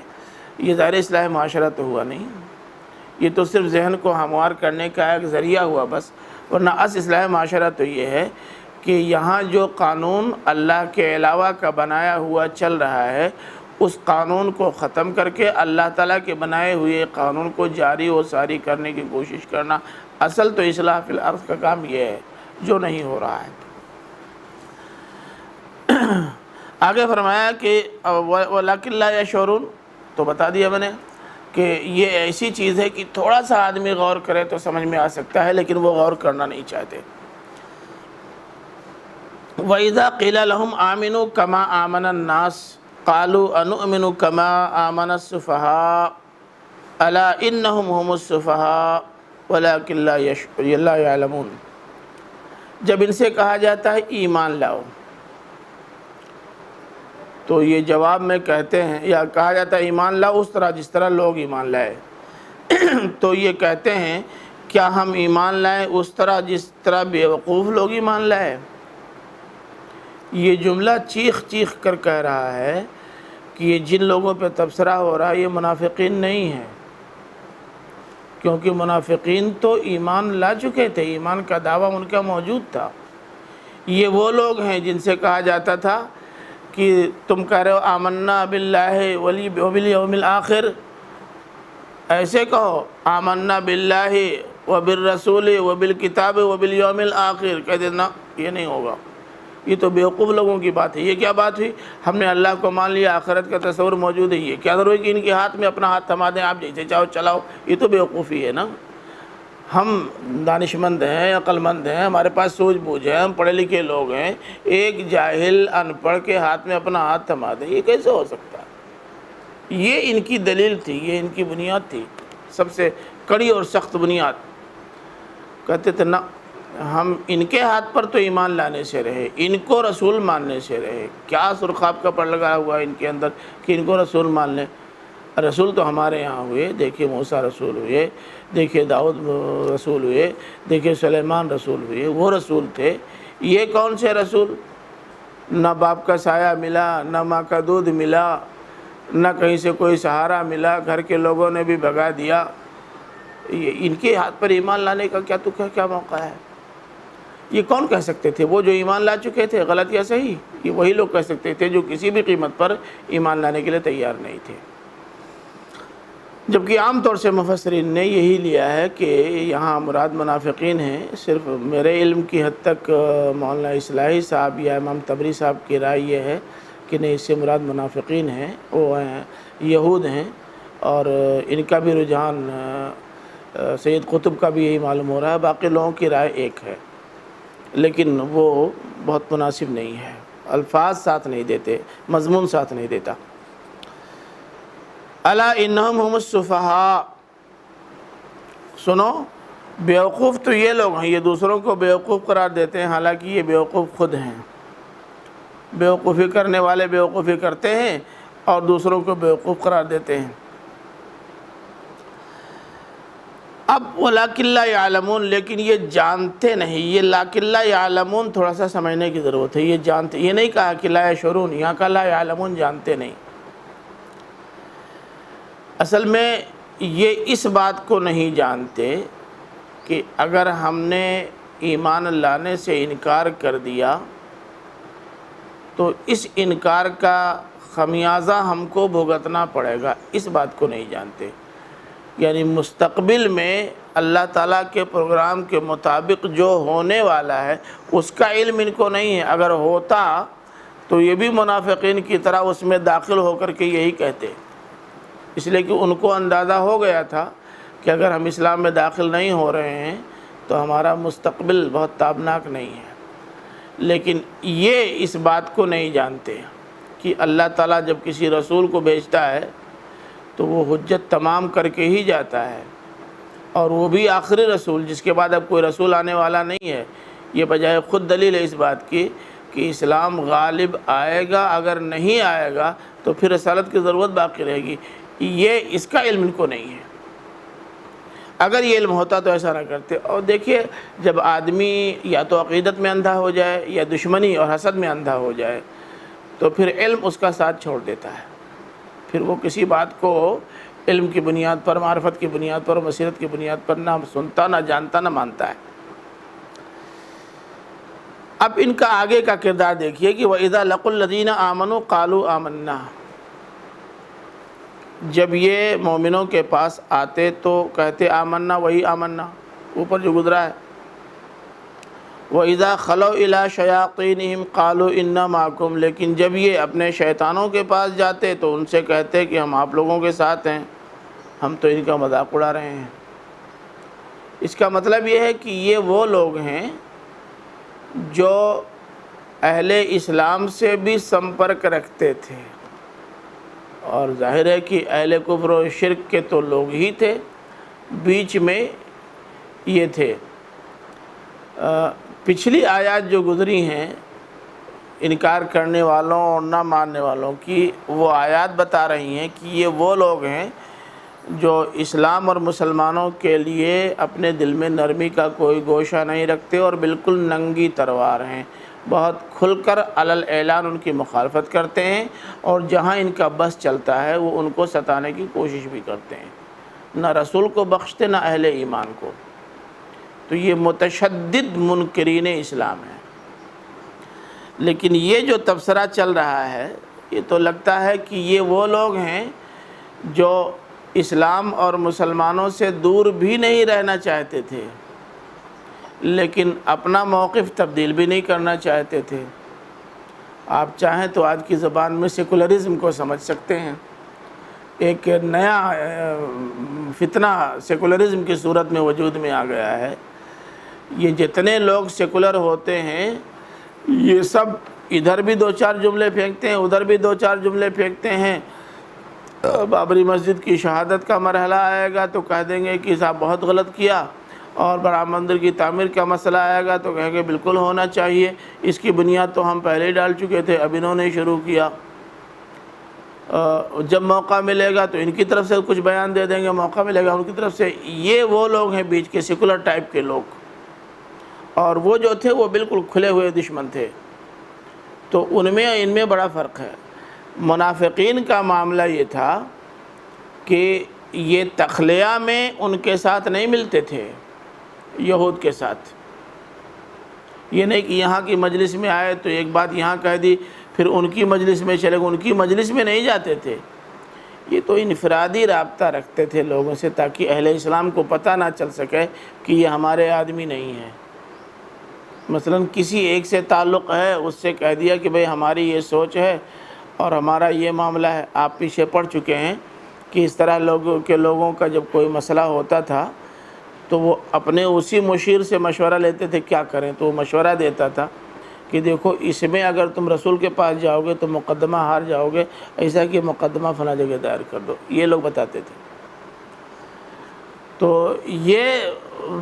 یہ ظاہر اصلاح معاشرہ تو ہوا نہیں، یہ تو صرف ذہن کو ہموار کرنے کا ایک ذریعہ ہوا بس، ورنہ اصلاح معاشرہ تو یہ ہے کہ یہاں جو قانون اللہ کے علاوہ کا بنایا ہوا چل رہا ہے، اس قانون کو ختم کر کے اللہ تعالیٰ کے بنائے ہوئے قانون کو جاری و ساری کرنے کی کوشش کرنا، اصل تو اصلاح فی الارض کا کام یہ ہے جو نہیں ہو رہا ہے۔ آگے فرمایا کہ وَلَكِنْ لَا يَشْعُرُونَ، تو بتا دیا میں نے کہ یہ ایسی چیز ہے کہ تھوڑا سا آدمی غور کرے تو سمجھ میں آ سکتا ہے، لیکن وہ غور کرنا نہیں چاہتے۔ وَإِذَا قِيلَ لَهُمْ آمِنُوا كَمَا آمَنَ النَّاسُ قَالُوا أَنُؤْمِنُ كَمَا آمَنَ السُّفَهَاءُ أَلَا إِنَّهُمْ هُمُ السُّفَهَاءُ وَلَكِنْ لَا يَعْلَمُونَ، جب ان سے کہا جاتا ہے ایمان لاؤ تو یہ جواب میں کہتے ہیں، یا کہا جاتا ہے ایمان لاؤ اس طرح جس طرح لوگ ایمان لائے تو یہ کہتے ہیں کیا ہم ایمان لائیں اس طرح جس طرح بیوقوف لوگ ایمان لائے؟ یہ جملہ چیخ چیخ کر کہہ رہا ہے کہ یہ جن لوگوں پہ تبصرہ ہو رہا ہے یہ منافقین نہیں ہیں، کیونکہ منافقین تو ایمان لا چکے تھے، ایمان کا دعویٰ ان کا موجود تھا۔ یہ وہ لوگ ہیں جن سے کہا جاتا تھا کہ تم کہہ رہے ہو آمنا باللہ وبالیوم الآخر، ایسے کہو آمنا باللہ وبالرسول وبالکتاب وبالیوم الآخر، کہہ دینا یہ نہیں ہوگا، یہ تو بیوقوف لوگوں کی بات ہے۔ یہ کیا بات ہوئی؟ ہم نے اللہ کو مان لیا، آخرت کا تصور موجود ہے، یہ کیا ضروری کہ ان کے ہاتھ میں اپنا ہاتھ تھما دیں، آپ جیسے چاہو چلاؤ؟ یہ تو بیوقوفی ہے نا۔ ہم دانش مند ہیں، عقل مند ہیں، ہمارے پاس سوجھ بوجھ ہے، ہم پڑھے لکھے لوگ ہیں، ایک جاہل ان پڑھ کے ہاتھ میں اپنا ہاتھ تھما دیں، یہ کیسے ہو سکتا ہے؟ یہ ان کی دلیل تھی، یہ ان کی بنیاد تھی، سب سے کڑی اور سخت بنیاد۔ کہتے تھے نہ، ہم ان کے ہاتھ پر تو ایمان لانے سے رہے، ان کو رسول ماننے سے رہے۔ کیا سرخاب کا پڑ لگا ہوا ہے ان کے اندر کہ ان کو رسول مان لیں؟ رسول تو ہمارے یہاں ہوئے، دیکھیے موسیٰ رسول ہوئے، دیکھیے داؤد رسول ہوئے، دیکھیے سلیمان رسول ہوئے، وہ رسول تھے۔ یہ کون سے رسول؟ نہ باپ کا سایہ ملا، نہ ماں کا دودھ ملا، نہ کہیں سے کوئی سہارا ملا، گھر کے لوگوں نے بھی بھگا دیا۔ ان کے ہاتھ پر ایمان لانے کا کیا موقع ہے؟ یہ کون کہہ سکتے تھے؟ وہ جو ایمان لا چکے تھے، غلط یا صحیح؟ یہ وہی لوگ کہہ سکتے تھے جو کسی بھی قیمت پر ایمان لانے کے لیے تیار نہیں تھے۔ جبکہ عام طور سے مفسرین نے یہی لیا ہے کہ یہاں مراد منافقین ہیں۔ صرف میرے علم کی حد تک مولانا اصلاحی صاحب یا امام طبری صاحب کی رائے یہ ہے کہ نہیں، اس سے مراد منافقین ہیں، وہ ہیں یہود ہیں، اور ان کا بھی رجحان سید قطب کا بھی یہی معلوم ہو رہا ہے۔ باقی لوگوں کی رائے ایک ہے، لیکن وہ بہت مناسب نہیں ہے، الفاظ ساتھ نہیں دیتے، مضمون ساتھ نہیں دیتا۔ الا انہم ہم السفہاء، سنو، بیوقوف تو یہ لوگ ہیں، یہ دوسروں کو بیوقوف قرار دیتے ہیں، حالانکہ یہ بیوقوف خود ہیں۔ بیوقوفی کرنے والے بیوقوفی کرتے ہیں اور دوسروں کو بیوقوف قرار دیتے ہیں۔ اب وَلَكِنْ لَا يَعْلَمُونَ، لیکن یہ جانتے نہیں۔ یہ لَكِنْ لَا يَعْلَمُونَ تھوڑا سا سمجھنے کی ضرورت ہے۔ یہ جانتے، یہ نہیں کہا کہ لَا يَشْعُرُونَ، یہاں کا لَا يَعْلَمُونَ جانتے نہیں۔ اصل میں یہ اس بات کو نہیں جانتے کہ اگر ہم نے ایمان لانے سے انکار کر دیا تو اس انکار کا خمیازہ ہم کو بھگتنا پڑے گا، اس بات کو نہیں جانتے۔ یعنی مستقبل میں اللہ تعالیٰ کے پروگرام کے مطابق جو ہونے والا ہے اس کا علم ان کو نہیں ہے۔ اگر ہوتا تو یہ بھی منافقین کی طرح اس میں داخل ہو کر کے یہی کہتے، اس لیے کہ ان کو اندازہ ہو گیا تھا کہ اگر ہم اسلام میں داخل نہیں ہو رہے ہیں تو ہمارا مستقبل بہت تابناک نہیں ہے۔ لیکن یہ اس بات کو نہیں جانتے کہ اللہ تعالیٰ جب کسی رسول کو بھیجتا ہے تو وہ حجت تمام کر کے ہی جاتا ہے، اور وہ بھی آخری رسول، جس کے بعد اب کوئی رسول آنے والا نہیں ہے۔ یہ بجائے خود دلیل ہے اس بات کی کہ اسلام غالب آئے گا، اگر نہیں آئے گا تو پھر رسالت کی ضرورت باقی رہے گی۔ یہ اس کا علم ان کو نہیں ہے۔ اگر یہ علم ہوتا تو ایسا نہ کرتے۔ اور دیکھیے، جب آدمی یا تو عقیدت میں اندھا ہو جائے یا دشمنی اور حسد میں اندھا ہو جائے تو پھر علم اس کا ساتھ چھوڑ دیتا ہے، پھر وہ کسی بات کو علم کی بنیاد پر، معرفت کی بنیاد پر، بصیرت کی بنیاد پر نہ سنتا، نہ جانتا، نہ مانتا ہے۔ اب ان کا آگے کا کردار دیکھیے کہ وَإِذَا لَقُوا الَّذِينَ آمَنُوا قَالُوا آمَنَّا، جب یہ مومنوں کے پاس آتے تو کہتے آمنا، وہی آمنا اوپر جو گزرا ہے۔ وَإِذَا خَلَوْا إِلَىٰ شَيَاطِينِهِمْ قَالُوا إِنَّا مَعَكُمْ، لیکن جب یہ اپنے شیطانوں کے پاس جاتے تو ان سے کہتے کہ ہم آپ لوگوں کے ساتھ ہیں، ہم تو ان کا مذاق اڑا رہے ہیں۔ اس کا مطلب یہ ہے کہ یہ وہ لوگ ہیں جو اہل اسلام سے بھی سمپرک رکھتے تھے، اور ظاہر ہے کہ اہل کفر و شرک کے تو لوگ ہی تھے، بیچ میں یہ تھے۔ پچھلی آیات جو گزری ہیں انکار کرنے والوں اور نہ ماننے والوں کی، وہ آیات بتا رہی ہیں کہ یہ وہ لوگ ہیں جو اسلام اور مسلمانوں کے لیے اپنے دل میں نرمی کا کوئی گوشہ نہیں رکھتے اور بالکل ننگی تلوار ہیں، بہت کھل کر علل اعلان ان کی مخالفت کرتے ہیں، اور جہاں ان کا بس چلتا ہے وہ ان کو ستانے کی کوشش بھی کرتے ہیں، نہ رسول کو بخشتے نہ اہل ایمان کو۔ تو یہ متشدد منکرین اسلام ہیں۔ لیکن یہ جو تبصرہ چل رہا ہے یہ تو لگتا ہے کہ یہ وہ لوگ ہیں جو اسلام اور مسلمانوں سے دور بھی نہیں رہنا چاہتے تھے، لیکن اپنا موقف تبدیل بھی نہیں کرنا چاہتے تھے۔ آپ چاہیں تو آج کی زبان میں سیکولرزم کو سمجھ سکتے ہیں، ایک نیا فتنہ سیکولرزم کی صورت میں وجود میں آ گیا ہے۔ یہ جتنے لوگ سیکولر ہوتے ہیں یہ سب ادھر بھی دو چار جملے پھینکتے ہیں، ادھر بھی دو چار جملے پھینکتے ہیں۔ بابری مسجد کی شہادت کا مرحلہ آئے گا تو کہہ دیں گے کہ صاحب بہت غلط کیا، اور برام مندر کی تعمیر کا مسئلہ آئے گا تو کہیں گے بالکل ہونا چاہیے، اس کی بنیاد تو ہم پہلے ہی ڈال چکے تھے، اب انہوں نے شروع کیا۔ جب موقع ملے گا تو ان کی طرف سے کچھ بیان دے دیں گے، موقع ملے گا ان کی طرف سے۔ یہ وہ لوگ ہیں بیچ کے سیکولر ٹائپ کے لوگ، اور وہ جو تھے وہ بالکل کھلے ہوئے دشمن تھے۔ تو ان میں بڑا فرق ہے۔ منافقین کا معاملہ یہ تھا کہ یہ تخلیہ میں ان کے ساتھ نہیں ملتے تھے، یہود کے ساتھ۔ یہ نہیں کہ یہاں کی مجلس میں آئے تو ایک بات یہاں کہہ دی، پھر ان کی مجلس میں چلے گئے، ان کی مجلس میں نہیں جاتے تھے۔ یہ تو انفرادی رابطہ رکھتے تھے لوگوں سے، تاکہ اہل اسلام کو پتہ نہ چل سکے کہ یہ ہمارے آدمی نہیں ہیں۔ مثلا کسی ایک سے تعلق ہے، اس سے کہہ دیا کہ بھئی ہماری یہ سوچ ہے اور ہمارا یہ معاملہ ہے۔ آپ پیچھے پڑ چکے ہیں کہ اس طرح لوگوں کا جب کوئی مسئلہ ہوتا تھا تو وہ اپنے اسی مشیر سے مشورہ لیتے تھے کیا کریں، تو وہ مشورہ دیتا تھا کہ دیکھو اس میں اگر تم رسول کے پاس جاؤ گے تو مقدمہ ہار جاؤ گے، ایسا کہ مقدمہ فلاں جگہ دائر کر دو، یہ لوگ بتاتے تھے۔ تو یہ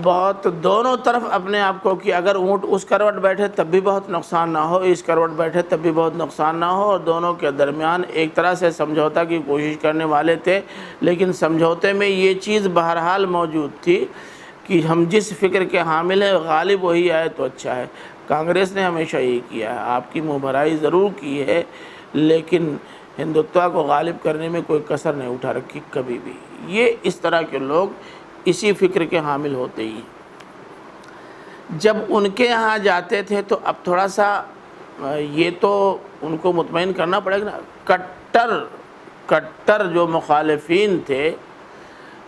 بہت دونوں طرف اپنے آپ کو کہ اگر اونٹ اس کروٹ بیٹھے تب بھی بہت نقصان نہ ہو، اس کروٹ بیٹھے تب بھی بہت نقصان نہ ہو، اور دونوں کے درمیان ایک طرح سے سمجھوتا کی کوشش کرنے والے تھے۔ لیکن سمجھوتے میں یہ چیز بہرحال موجود تھی کہ ہم جس فکر کے حامل ہیں غالب وہی آئے تو اچھا ہے۔ کانگریس نے ہمیشہ یہی کیا ہے، آپ کی منہ بھرائی ضرور کی ہے لیکن ہندوتوا کو غالب کرنے میں کوئی کسر نہیں اٹھا رکھی کبھی بھی۔ یہ اس طرح کے لوگ اسی فکر کے حامل ہوتے ہی۔ جب ان کے ہاں جاتے تھے تو اب تھوڑا سا یہ تو ان کو مطمئن کرنا پڑے گا نا، کٹر جو مخالفین تھے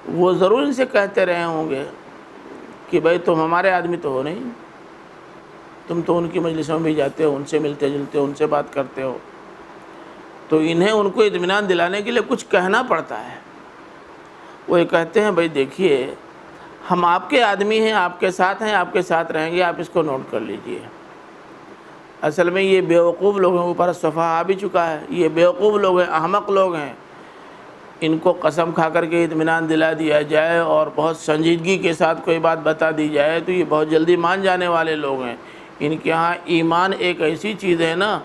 وہ ضرور ان سے کہتے رہے ہوں گے کہ بھئی تم ہمارے آدمی تو ہو نہیں، تم تو ان کی مجلسوں میں بھی جاتے ہو، ان سے ملتے جلتے ہو، ان سے بات کرتے ہو۔ تو انہیں ان کو اطمینان دلانے کے لیے کچھ کہنا پڑتا ہے۔ وہ یہ کہتے ہیں بھئی دیکھیے ہم آپ کے آدمی ہیں، آپ کے ساتھ ہیں، آپ کے ساتھ رہیں گے، آپ اس کو نوٹ کر لیجئے۔ اصل میں یہ بیوقوف لوگ ہیں، اوپر صفحہ آ بھی چکا ہے، یہ بیوقوف لوگ ہیں، احمق لوگ ہیں۔ ان کو قسم کھا کر کے اطمینان دلا دیا جائے اور بہت سنجیدگی کے ساتھ کوئی بات بتا دی جائے تو یہ بہت جلدی مان جانے والے لوگ ہیں۔ ان کے ہاں ایمان ایک ایسی چیز ہے نا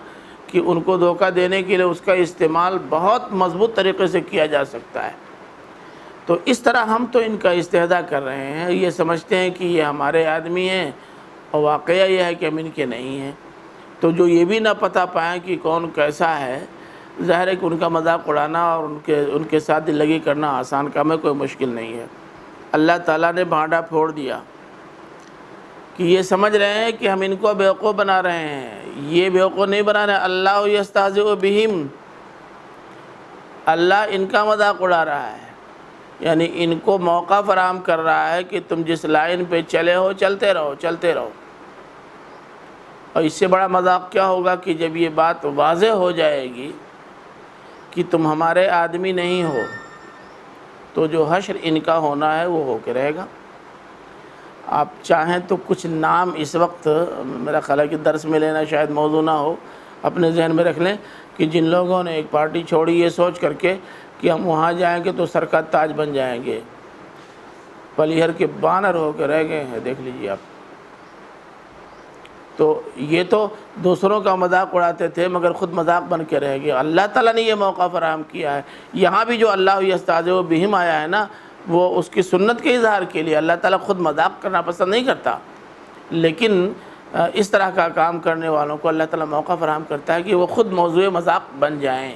کہ ان کو دھوکہ دینے کے لیے اس کا استعمال بہت مضبوط طریقے سے کیا جا سکتا ہے۔ تو اس طرح ہم تو ان کا استہزاء کر رہے ہیں، یہ سمجھتے ہیں کہ یہ ہمارے آدمی ہیں، اور واقعہ یہ ہے کہ ہم ان کے نہیں ہیں۔ تو جو یہ بھی نہ پتہ پائیں کہ کون کیسا ہے، ظاہر ہے کہ ان کا مذاق اڑانا اور ان کے ساتھ دل لگی کرنا آسان کام ہے، کوئی مشکل نہیں ہے۔ اللہ تعالیٰ نے بھانڈا پھوڑ دیا کہ یہ سمجھ رہے ہیں کہ ہم ان کو بیوقوف بنا رہے ہیں، یہ بیوقوف نہیں بنا رہے ہیں، اللہ یستہزئ بہم، اللہ ان کا مذاق اڑا رہا ہے، یعنی ان کو موقع فراہم کر رہا ہے کہ تم جس لائن پہ چلے ہو چلتے رہو چلتے رہو۔ اور اس سے بڑا مذاق کیا ہوگا کہ جب یہ بات واضح ہو جائے گی کہ تم ہمارے آدمی نہیں ہو، تو جو حشر ان کا ہونا ہے وہ ہو کے رہے گا۔ آپ چاہیں تو کچھ نام اس وقت میرا خیال ہے کہ درس میں لینا شاید موضوع نہ ہو، اپنے ذہن میں رکھ لیں کہ جن لوگوں نے ایک پارٹی چھوڑی یہ سوچ کر کے کہ ہم وہاں جائیں گے تو سر کا تاج بن جائیں گے، پلیہر کے بانر ہو کے رہ گئے ہیں، دیکھ لیجیے آپ۔ تو یہ تو دوسروں کا مذاق اڑاتے تھے مگر خود مذاق بن کے رہ گئے۔ اللہ تعالیٰ نے یہ موقع فراہم کیا ہے۔ یہاں بھی جو اللہ یستہزئ بہم آیا ہے نا، وہ اس کی سنت کے اظہار کے لیے، اللہ تعالیٰ خود مذاق کرنا پسند نہیں کرتا، لیکن اس طرح کا کام کرنے والوں کو اللہ تعالیٰ موقع فراہم کرتا ہے کہ وہ خود موضوع مذاق بن جائیں۔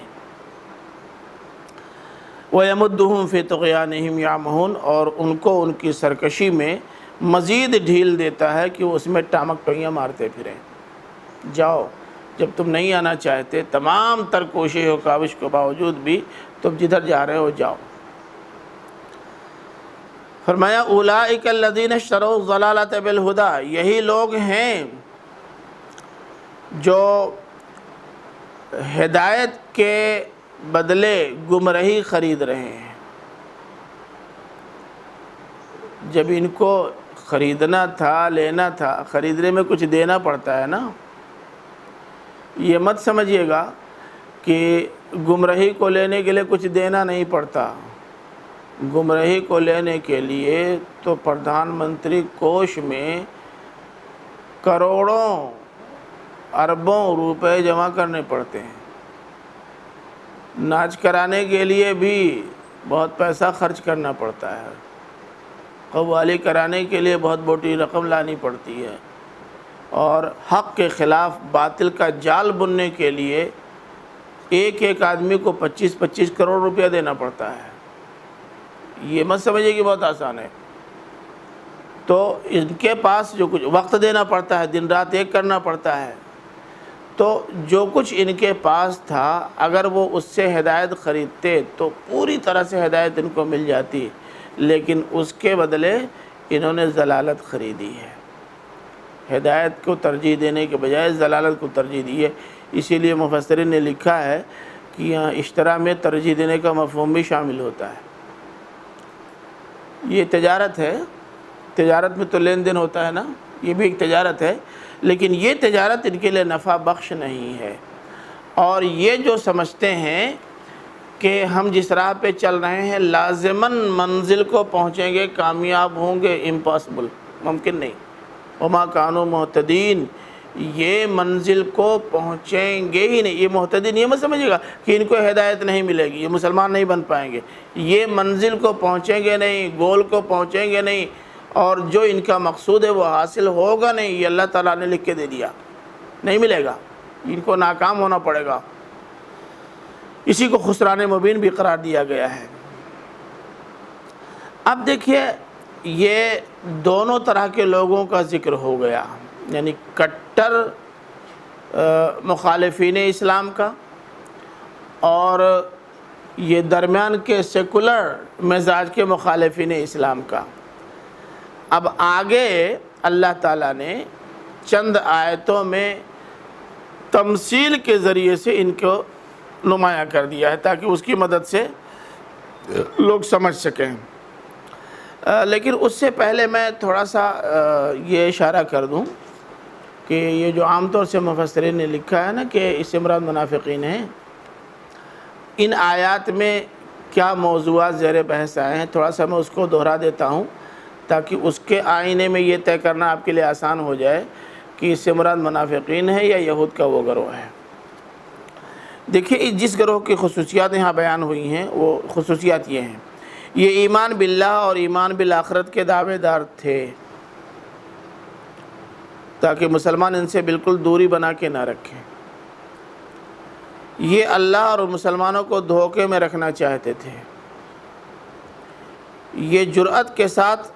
وَيَمُدُّهُمْ فِي طُغْيَانِهِمْ يَعْمَهُونَ، اور ان کو ان کی سرکشی میں مزید ڈھیل دیتا ہے کہ وہ اس میں ٹامک ٹوئیاں مارتے پھریں۔ جاؤ، جب تم نہیں آنا چاہتے، تمام تر کوشش و کاوش کے باوجود بھی تم جدھر جا رہے ہو جاؤ۔ فرمایا اولئک الذین اشتروا الضلالۃ بالہدی، یہی لوگ ہیں جو ہدایت کے بدلے گمراہی خرید رہے ہیں۔ جب ان کو خریدنا تھا، لینا تھا، خریدنے میں کچھ دینا پڑتا ہے نا، یہ مت سمجھیے گا کہ گمراہی کو لینے کے لیے کچھ دینا نہیں پڑتا۔ گمراہی کو لینے کے لیے تو پردھان منتری کوش میں کروڑوں اربوں روپے جمع کرنے پڑتے ہیں۔ ناچ کرانے کے لیے بھی بہت پیسہ خرچ کرنا پڑتا ہے، قوالی کرانے کے لیے بہت بڑی رقم لانی پڑتی ہے، اور حق کے خلاف باطل کا جال بننے کے لیے ایک ایک آدمی کو 25-25 کروڑ روپیہ دینا پڑتا ہے۔ یہ مت سمجھے کہ بہت آسان ہے۔ تو ان کے پاس جو کچھ وقت دینا پڑتا ہے، دن رات ایک کرنا پڑتا ہے، تو جو کچھ ان کے پاس تھا اگر وہ اس سے ہدایت خریدتے تو پوری طرح سے ہدایت ان کو مل جاتی، لیکن اس کے بدلے انہوں نے ضلالت خریدی ہے۔ ہدایت کو ترجیح دینے کے بجائے ضلالت کو ترجیح دی ہے۔ اسی لیے مفسرین نے لکھا ہے کہ یہاں اشترا میں ترجیح دینے کا مفہوم بھی شامل ہوتا ہے۔ یہ تجارت ہے، تجارت میں تو لین دین ہوتا ہے نا، یہ بھی ایک تجارت ہے، لیکن یہ تجارت ان کے لیے نفع بخش نہیں ہے۔ اور یہ جو سمجھتے ہیں کہ ہم جس راہ پہ چل رہے ہیں لازماً منزل کو پہنچیں گے، کامیاب ہوں گے، امپاسبل، ممکن نہیں۔ وما کانوا مہتدین، یہ منزل کو پہنچیں گے ہی نہیں۔ یہ مہتدین یہ مت سمجھے گا کہ ان کو ہدایت نہیں ملے گی، یہ مسلمان نہیں بن پائیں گے، یہ منزل کو پہنچیں گے نہیں، گول کو پہنچیں گے نہیں، اور جو ان کا مقصود ہے وہ حاصل ہوگا نہیں، یہ اللہ تعالیٰ نے لکھ کے دے دیا، نہیں ملے گا، ان کو ناکام ہونا پڑے گا۔ اسی کو خسران مبین بھی قرار دیا گیا ہے۔ اب دیکھیے، یہ دونوں طرح کے لوگوں کا ذکر ہو گیا، یعنی کٹر مخالفین اسلام کا اور یہ درمیان کے سیکولر مزاج کے مخالفین اسلام کا۔ اب آگے اللہ تعالیٰ نے چند آیتوں میں تمثیل کے ذریعے سے ان کو نمایاں کر دیا ہے تاکہ اس کی مدد سے لوگ سمجھ سکیں۔ لیکن اس سے پہلے میں تھوڑا سا یہ اشارہ کر دوں کہ یہ جو عام طور سے مفسرین نے لکھا ہے نا کہ اس سے مراد منافقین ہیں، ان آیات میں کیا موضوعات زیر بحث آئے ہیں، تھوڑا سا میں اس کو دہرا دیتا ہوں تاکہ اس کے آئینے میں یہ طے کرنا آپ کے لیے آسان ہو جائے کہ اس سے مراد منافقین ہے یا یہود کا وہ گروہ ہے۔ دیکھیے، جس گروہ کی خصوصیات یہاں بیان ہوئی ہیں وہ خصوصیات یہ ہیں: یہ ایمان باللہ اور ایمان بالآخرت کے دعوے دار تھے، تاکہ مسلمان ان سے بالکل دوری بنا کے نہ رکھیں۔ یہ اللہ اور مسلمانوں کو دھوکے میں رکھنا چاہتے تھے۔ یہ جرأت کے ساتھ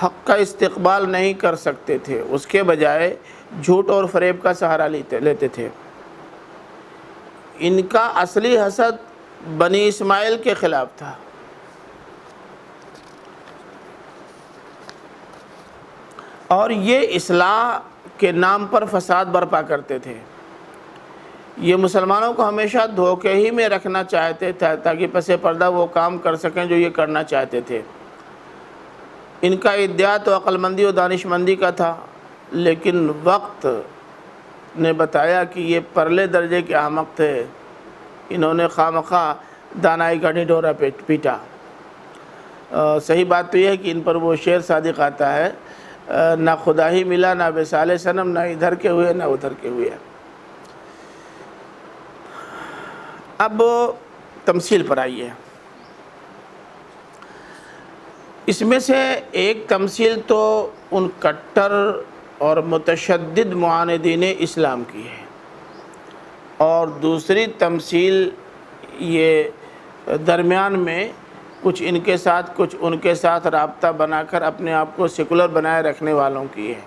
حق کا استقبال نہیں کر سکتے تھے، اس کے بجائے جھوٹ اور فریب کا سہارا لیتے تھے۔ ان کا اصلی حسد بنی اسماعیل کے خلاف تھا۔ اور یہ اصلاح کے نام پر فساد برپا کرتے تھے۔ یہ مسلمانوں کو ہمیشہ دھوکے ہی میں رکھنا چاہتے تھے تاکہ پس پردہ وہ کام کر سکیں جو یہ کرنا چاہتے تھے۔ ان کا ادعا تو عقل مندی و دانش مندی کا تھا، لیکن وقت نے بتایا کہ یہ پرلے درجے کے احمق تھے۔ انہوں نے خواہ دانائی کا ڈھنڈورا پیٹا۔ صحیح بات تو یہ ہے کہ ان پر وہ شعر صادق آتا ہے، نہ خدا ہی ملا نہ وصال صنم، نہ ادھر کے ہوئے نہ ادھر کے ہوئے۔ اب تمثیل پر آئیے۔ اس میں سے ایک تمثیل تو ان کٹر اور متشدد معاندین اسلام کی ہے، اور دوسری تمثیل یہ درمیان میں کچھ ان کے ساتھ کچھ ان کے ساتھ رابطہ بنا کر اپنے آپ کو سیکولر بنائے رکھنے والوں کی ہے۔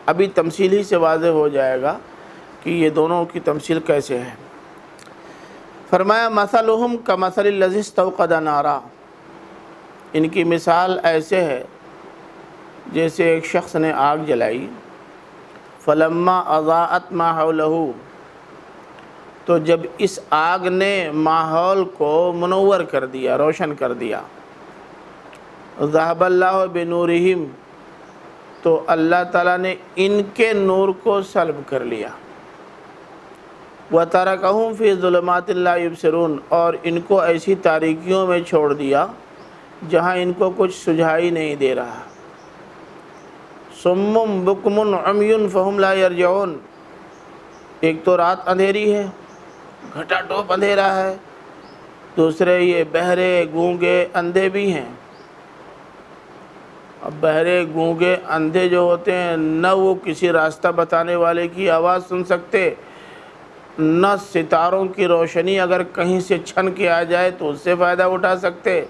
ابھی تمثیل ہی سے واضح ہو جائے گا کہ یہ دونوں کی تمثیل کیسے ہے۔ فرمایا مثلہم کمثل الذی استوقد نارا، ان کی مثال ایسے ہے جیسے ایک شخص نے آگ جلائی، فلما اضاءت ما حولہ، تو جب اس آگ نے ماحول کو منور کر دیا، روشن کر دیا، ذہب اللہ بنورہم، تو اللہ تعالیٰ نے ان کے نور کو سلب کر لیا، وَتَرَكَهُمْ فِي ظُلُمَاتٍ لَا يُبْصِرُونَ، اور ان کو ایسی تاریکیوں میں چھوڑ دیا جہاں ان کو کچھ سجھائی نہیں دے رہا۔ صُمٌّ بُكْمٌ عُمْيٌ فَهُمْ لَا يَرْجِعُونَ، ایک تو رات اندھیری ہے، گھٹا ٹوپ اندھیرا ہے، دوسرے یہ بہرے گونگے اندھے بھی ہیں۔ اب بہرے گونگے اندھے جو ہوتے ہیں، نہ وہ کسی راستہ بتانے والے کی آواز سن سکتے، نہ ستاروں کی روشنی اگر کہیں سے چھن کے آ جائے تو اس سے فائدہ اٹھا سکتے،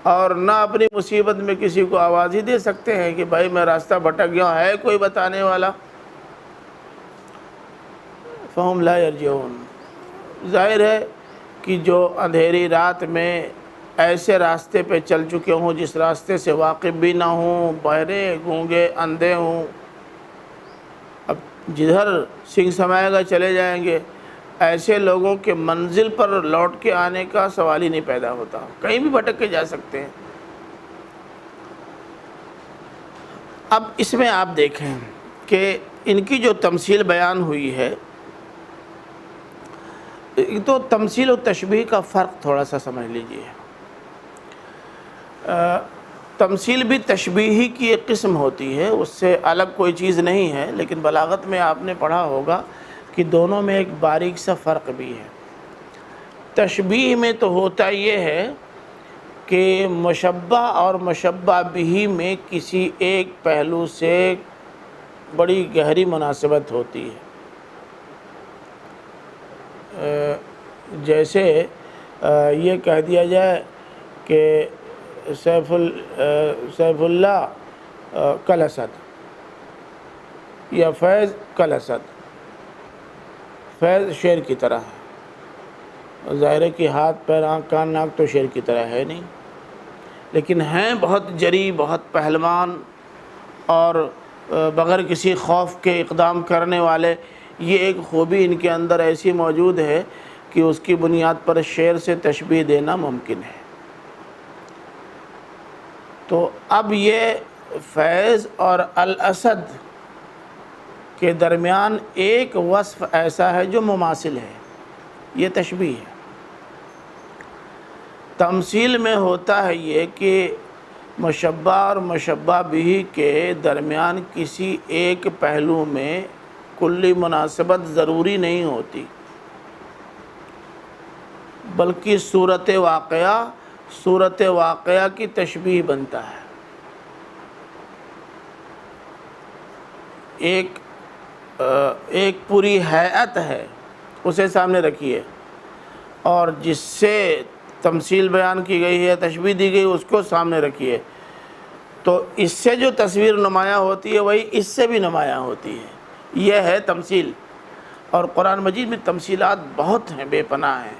اور نہ اپنی مصیبت میں کسی کو آواز ہی دے سکتے ہیں کہ بھائی میں راستہ بھٹک گیا، ہے کوئی بتانے والا۔ فَهُمْ لَا يَرْجِعُونَ، ظاہر ہے کہ جو اندھیری رات میں ایسے راستے پہ چل چکے ہوں جس راستے سے واقف بھی نہ ہوں، بہرے گونگے اندھے ہوں، اب جدھر سنگ سمائے گا چلے جائیں گے، ایسے لوگوں کے منزل پر لوٹ کے آنے کا سوال ہی نہیں پیدا ہوتا، کہیں بھی بھٹک کے جا سکتے ہیں۔ اب اس میں آپ دیکھیں کہ ان کی جو تمثیل بیان ہوئی ہے، تو تمثیل و تشبیہ کا فرق تھوڑا سا سمجھ لیجئے۔ تمثیل بھی تشبیہ ہی کی ایک قسم ہوتی ہے، اس سے الگ کوئی چیز نہیں ہے، لیکن بلاغت میں آپ نے پڑھا ہوگا کہ دونوں میں ایک باریک سا فرق بھی ہے۔ تشبیہ میں تو ہوتا یہ ہے کہ مشبہ اور مشبہ بہ میں کسی ایک پہلو سے بڑی گہری مناسبت ہوتی ہے۔ جیسے یہ کہہ دیا جائے کہ سیف اللہ کل اسد، یا فیض کل اسد، فیض شیر کی طرح ہے۔ ظاہر ہے کہ ہاتھ پیر آنکھ کان ناک تو شیر کی طرح ہے نہیں، لیکن ہیں بہت جری، بہت پہلوان، اور بغیر کسی خوف کے اقدام کرنے والے۔ یہ ایک خوبی ان کے اندر ایسی موجود ہے کہ اس کی بنیاد پر شیر سے تشبیہ دینا ممکن ہے۔ تو اب یہ فیض اور الاسد کے درمیان ایک وصف ایسا ہے جو مماثل ہے، یہ تشبیہ ہے۔ تمثیل میں ہوتا ہے یہ کہ مشبہ اور مشبہ بہ کے درمیان کسی ایک پہلو میں کلی مناسبت ضروری نہیں ہوتی، بلکہ صورت واقعہ کی تشبیہ بنتا ہے۔ ایک پوری ہیئت ہے اسے سامنے رکھیے، اور جس سے تمثیل بیان کی گئی ہے، تشبیہ دی گئی، اس کو سامنے رکھیے، تو اس سے جو تصویر نمایاں ہوتی ہے وہی اس سے بھی نمایاں ہوتی ہے۔ یہ ہے تمثیل، اور قرآن مجید میں تمثیلات بہت ہیں، بے پناہ ہیں۔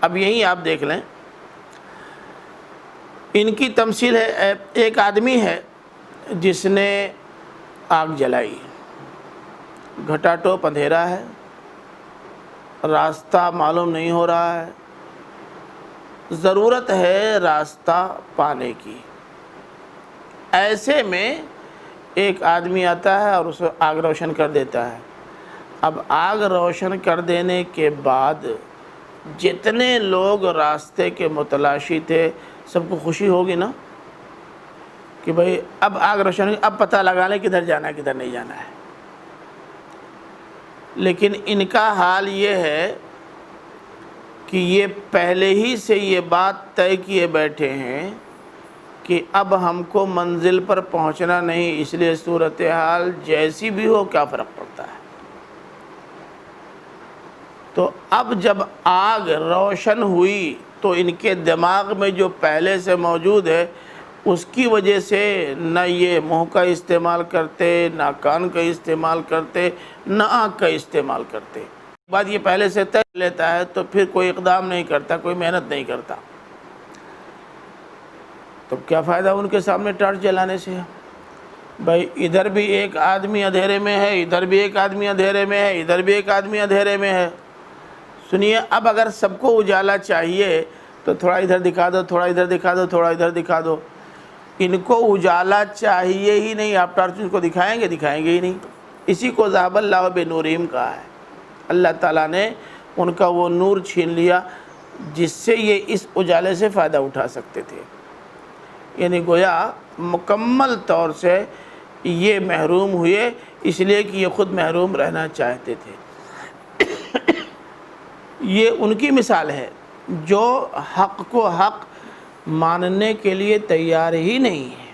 اب یہی آپ دیکھ لیں، ان کی تمثیل ہے، ایک آدمی ہے جس نے آگ جلائی، گھٹا ٹوپ اندھیرا ہے، راستہ معلوم نہیں ہو رہا ہے، ضرورت ہے راستہ پانے کی۔ ایسے میں ایک آدمی آتا ہے اور اس کو آگ روشن کر دیتا ہے۔ اب آگ روشن کر دینے کے بعد جتنے لوگ راستے کے متلاشی تھے سب کو خوشی ہوگی نا کہ بھئی اب آگ روشن، اب پتہ لگا لیں کدھر جانا ہے کدھر نہیں جانا ہے۔ لیکن ان کا حال یہ ہے کہ یہ پہلے ہی سے یہ بات طے کیے بیٹھے ہیں کہ اب ہم کو منزل پر پہنچنا نہیں، اس لیے صورتحال جیسی بھی ہو کیا فرق پڑتا ہے۔ تو اب جب آگ روشن ہوئی تو ان کے دماغ میں جو پہلے سے موجود ہے اس کی وجہ سے نہ یہ منہ کا استعمال کرتے، نہ کان کا استعمال کرتے، نہ آنکھ کا استعمال کرتے۔ بات یہ پہلے سے طے لیتا ہے تو پھر کوئی اقدام نہیں کرتا، کوئی محنت نہیں کرتا۔ تو کیا فائدہ ان کے سامنے ٹارچ جلانے سے؟ بھائی ادھر بھی ایک آدمی اندھیرے میں ہے، ادھر بھی ایک آدمی اندھیرے میں ہے، ادھر بھی ایک آدمی اندھیرے میں ہے۔ سنیے، اب اگر سب کو اجالا چاہیے تو تھوڑا ادھر دکھا دو، تھوڑا ادھر دکھا دو، تھوڑا ادھر دکھا دو۔ ان کو اجالا چاہیے ہی نہیں، آپ ٹارچ ان کو دکھائیں گے ہی نہیں۔ اسی کو ذہب اللہ بنورہم کہا ہے، اللہ تعالیٰ نے ان کا وہ نور چھین لیا جس سے یہ اس اجالے سے فائدہ اٹھا سکتے تھے۔ یعنی گویا مکمل طور سے یہ محروم ہوئے، اس لیے کہ یہ خود محروم رہنا چاہتے تھے۔ یہ ان کی مثال ہے جو حق کو حق ماننے کے لیے تیار ہی نہیں ہے۔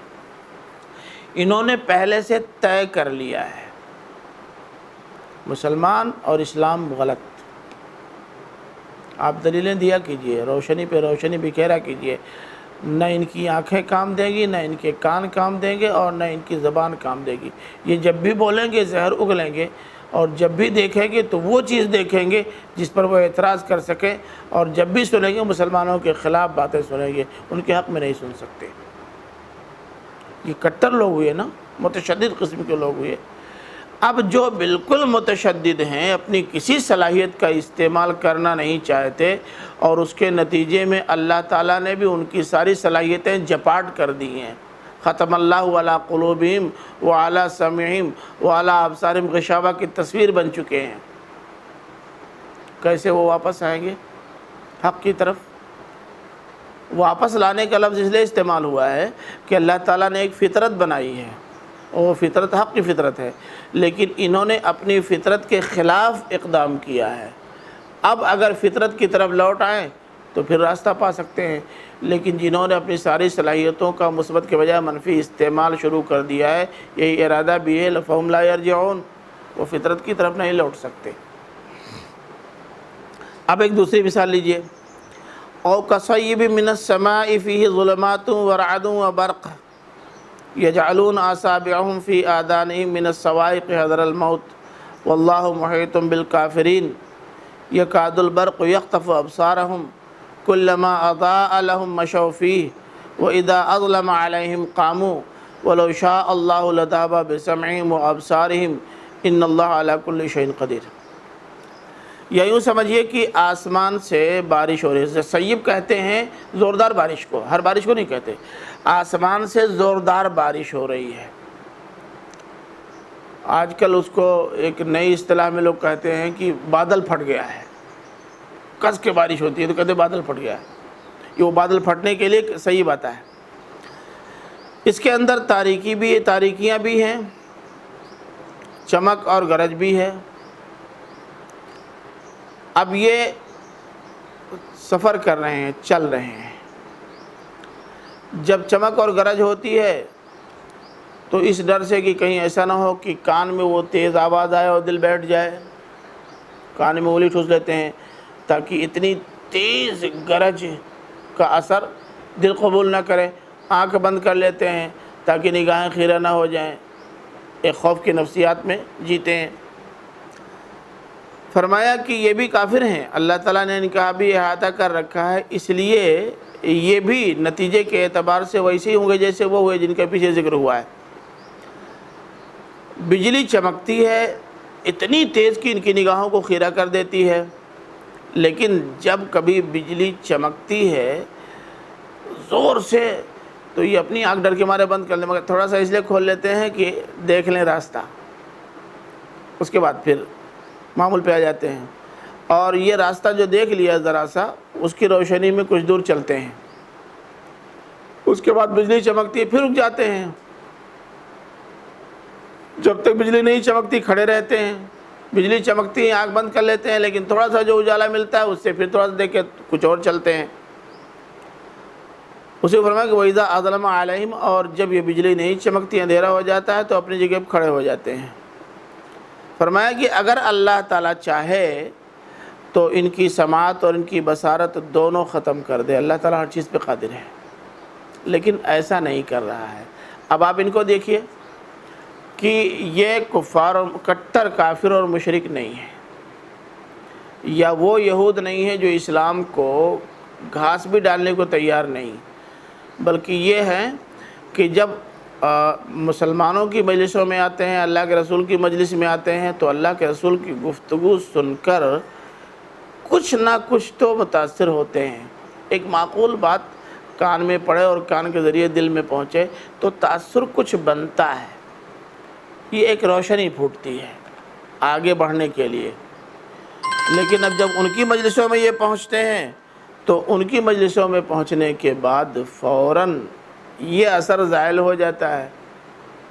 انہوں نے پہلے سے طے کر لیا ہے مسلمان اور اسلام غلط۔ آپ دلیلیں دیا کیجئے، روشنی پہ روشنی بکھیرا کیجئے، نہ ان کی آنکھیں کام دیں گی، نہ ان کے کان کام دیں گے، اور نہ ان کی زبان کام دے گی۔ یہ جب بھی بولیں گے زہر اگلیں گے، اور جب بھی دیکھیں گے تو وہ چیز دیکھیں گے جس پر وہ اعتراض کر سکیں، اور جب بھی سنیں گے مسلمانوں کے خلاف باتیں سنیں گے، ان کے حق میں نہیں سن سکتے۔ یہ کٹر لوگ ہوئے نا، متشدد قسم کے لوگ ہوئے۔ اب جو بالکل متشدد ہیں، اپنی کسی صلاحیت کا استعمال کرنا نہیں چاہتے، اور اس کے نتیجے میں اللہ تعالیٰ نے بھی ان کی ساری صلاحیتیں جپاٹ کر دی ہیں۔ ختم اللہ علی قلوبہم وعلی سمعہم وعلی ابصارہم غشاوہ کی تصویر بن چکے ہیں۔ کیسے وہ واپس آئیں گے حق کی طرف؟ واپس لانے کا لفظ اس لیے استعمال ہوا ہے کہ اللہ تعالیٰ نے ایک فطرت بنائی ہے، وہ فطرت حق کی فطرت ہے، لیکن انہوں نے اپنی فطرت کے خلاف اقدام کیا ہے۔ اب اگر فطرت کی طرف لوٹ آئیں تو پھر راستہ پا سکتے ہیں، لیکن جنہوں نے اپنی ساری صلاحیتوں کا مثبت کے بجائے منفی استعمال شروع کر دیا ہے، یہی ارادہ بھی ہے، فَهُمْ لَا يَرْجِعُونَ، وہ فطرت کی طرف نہیں لوٹ سکتے۔ اب ایک دوسری مثال لیجئے، او کصیب من السماء فیہ ظلمات ورعد وبرق یجعلون اصابعهم فی آذانہم من الصواعق حذر الموت واللہ محیط بالکافرین یکاد البرق یخطف ابصارہم کلما اضاء لهم مشوا فیہ وَإِذَا أَظْلَمَ عَلَيْهِمْ قَامُوا وَلَوْ شَاءَ اللَّهُ لَذَهَبَ بِسَمْعِهِمْ وَأَبْصَارِهِمْ إِنَّ اللَّهَ عَلَى كُلِّ شَيْءٍ قَدِيرٌ۔ یا یوں سمجھیے کہ آسمان سے بارش ہو رہی ہے، سیب کہتے ہیں زوردار بارش کو، ہر بارش کو نہیں کہتے، آسمان سے زوردار بارش ہو رہی ہے۔ آج کل اس کو ایک نئی اصطلاح میں لوگ کہتے ہیں کہ بادل پھٹ گیا ہے، کس کے بارش ہوتی ہے تو کہتے ہیں بادل پھٹ گیا ہے۔ یہ وہ بادل پھٹنے کے لیے صحیح بات ہے۔ اس کے اندر تاریکیاں بھی ہیں، چمک اور گرج بھی ہے۔ اب یہ سفر کر رہے ہیں، چل رہے ہیں، جب چمک اور گرج ہوتی ہے تو اس ڈر سے کہ کہیں ایسا نہ ہو کہ کان میں وہ تیز آواز آئے اور دل بیٹھ جائے، کان میں انگلی ٹھوس لیتے ہیں تاکہ اتنی تیز گرج کا اثر دل قبول نہ کرے، آنکھ بند کر لیتے ہیں تاکہ نگاہیں خیرہ نہ ہو جائیں، ایک خوف کی نفسیات میں جیتے ہیں۔ فرمایا کہ یہ بھی کافر ہیں، اللہ تعالیٰ نے ان کا بھی احاطہ کر رکھا ہے، اس لیے یہ بھی نتیجے کے اعتبار سے ویسے ہی ہوں گے جیسے وہ ہوئے جن کے پیچھے ذکر ہوا ہے۔ بجلی چمکتی ہے اتنی تیز کہ ان کی نگاہوں کو خیرہ کر دیتی ہے، لیکن جب کبھی بجلی چمکتی ہے زور سے تو یہ اپنی آنکھ ڈر کے مارے بند کر لیں، مگر تھوڑا سا اس لیے کھول لیتے ہیں کہ دیکھ لیں راستہ، اس کے بعد پھر معمول پہ آ جاتے ہیں، اور یہ راستہ جو دیکھ لیا ذرا سا اس کی روشنی میں کچھ دور چلتے ہیں، اس کے بعد بجلی چمکتی ہے پھر رک جاتے ہیں، جب تک بجلی نہیں چمکتی کھڑے رہتے ہیں، بجلی چمکتی ہے آنکھ بند کر لیتے ہیں، لیکن تھوڑا سا جو اجالا ملتا ہے اس سے پھر تھوڑا سا دیکھ کے کچھ اور چلتے ہیں۔ اسے فرمایا کہ وَإِذَا أَظْلَمَ عَلَيْهِمْ، اور جب یہ بجلی نہیں چمکتی اندھیرا ہو جاتا ہے تو اپنی جگہ پہ کھڑے ہو جاتے ہیں۔ فرمایا کہ اگر اللہ تعالیٰ چاہے تو ان کی سماعت اور ان کی بصارت دونوں ختم کر دے، اللہ تعالیٰ ہر چیز پہ قادر ہے، لیکن ایسا نہیں کر رہا ہے۔ اب آپ ان کو دیکھیے کہ یہ کفار اور کٹر کافر اور مشرک نہیں ہیں، یا وہ یہود نہیں ہیں جو اسلام کو گھاس بھی ڈالنے کو تیار نہیں، بلکہ یہ ہے کہ جب مسلمانوں کی مجلسوں میں آتے ہیں، اللہ کے رسول کی مجلس میں آتے ہیں تو اللہ کے رسول کی گفتگو سن کر کچھ نہ کچھ تو متاثر ہوتے ہیں۔ ایک معقول بات کان میں پڑے اور کان کے ذریعے دل میں پہنچے تو تاثر کچھ بنتا ہے، یہ ایک روشنی پھوٹتی ہے آگے بڑھنے کے لیے۔ لیکن اب جب ان کی مجلسوں میں یہ پہنچتے ہیں تو ان کی مجلسوں میں پہنچنے کے بعد فوراً یہ اثر زائل ہو جاتا ہے،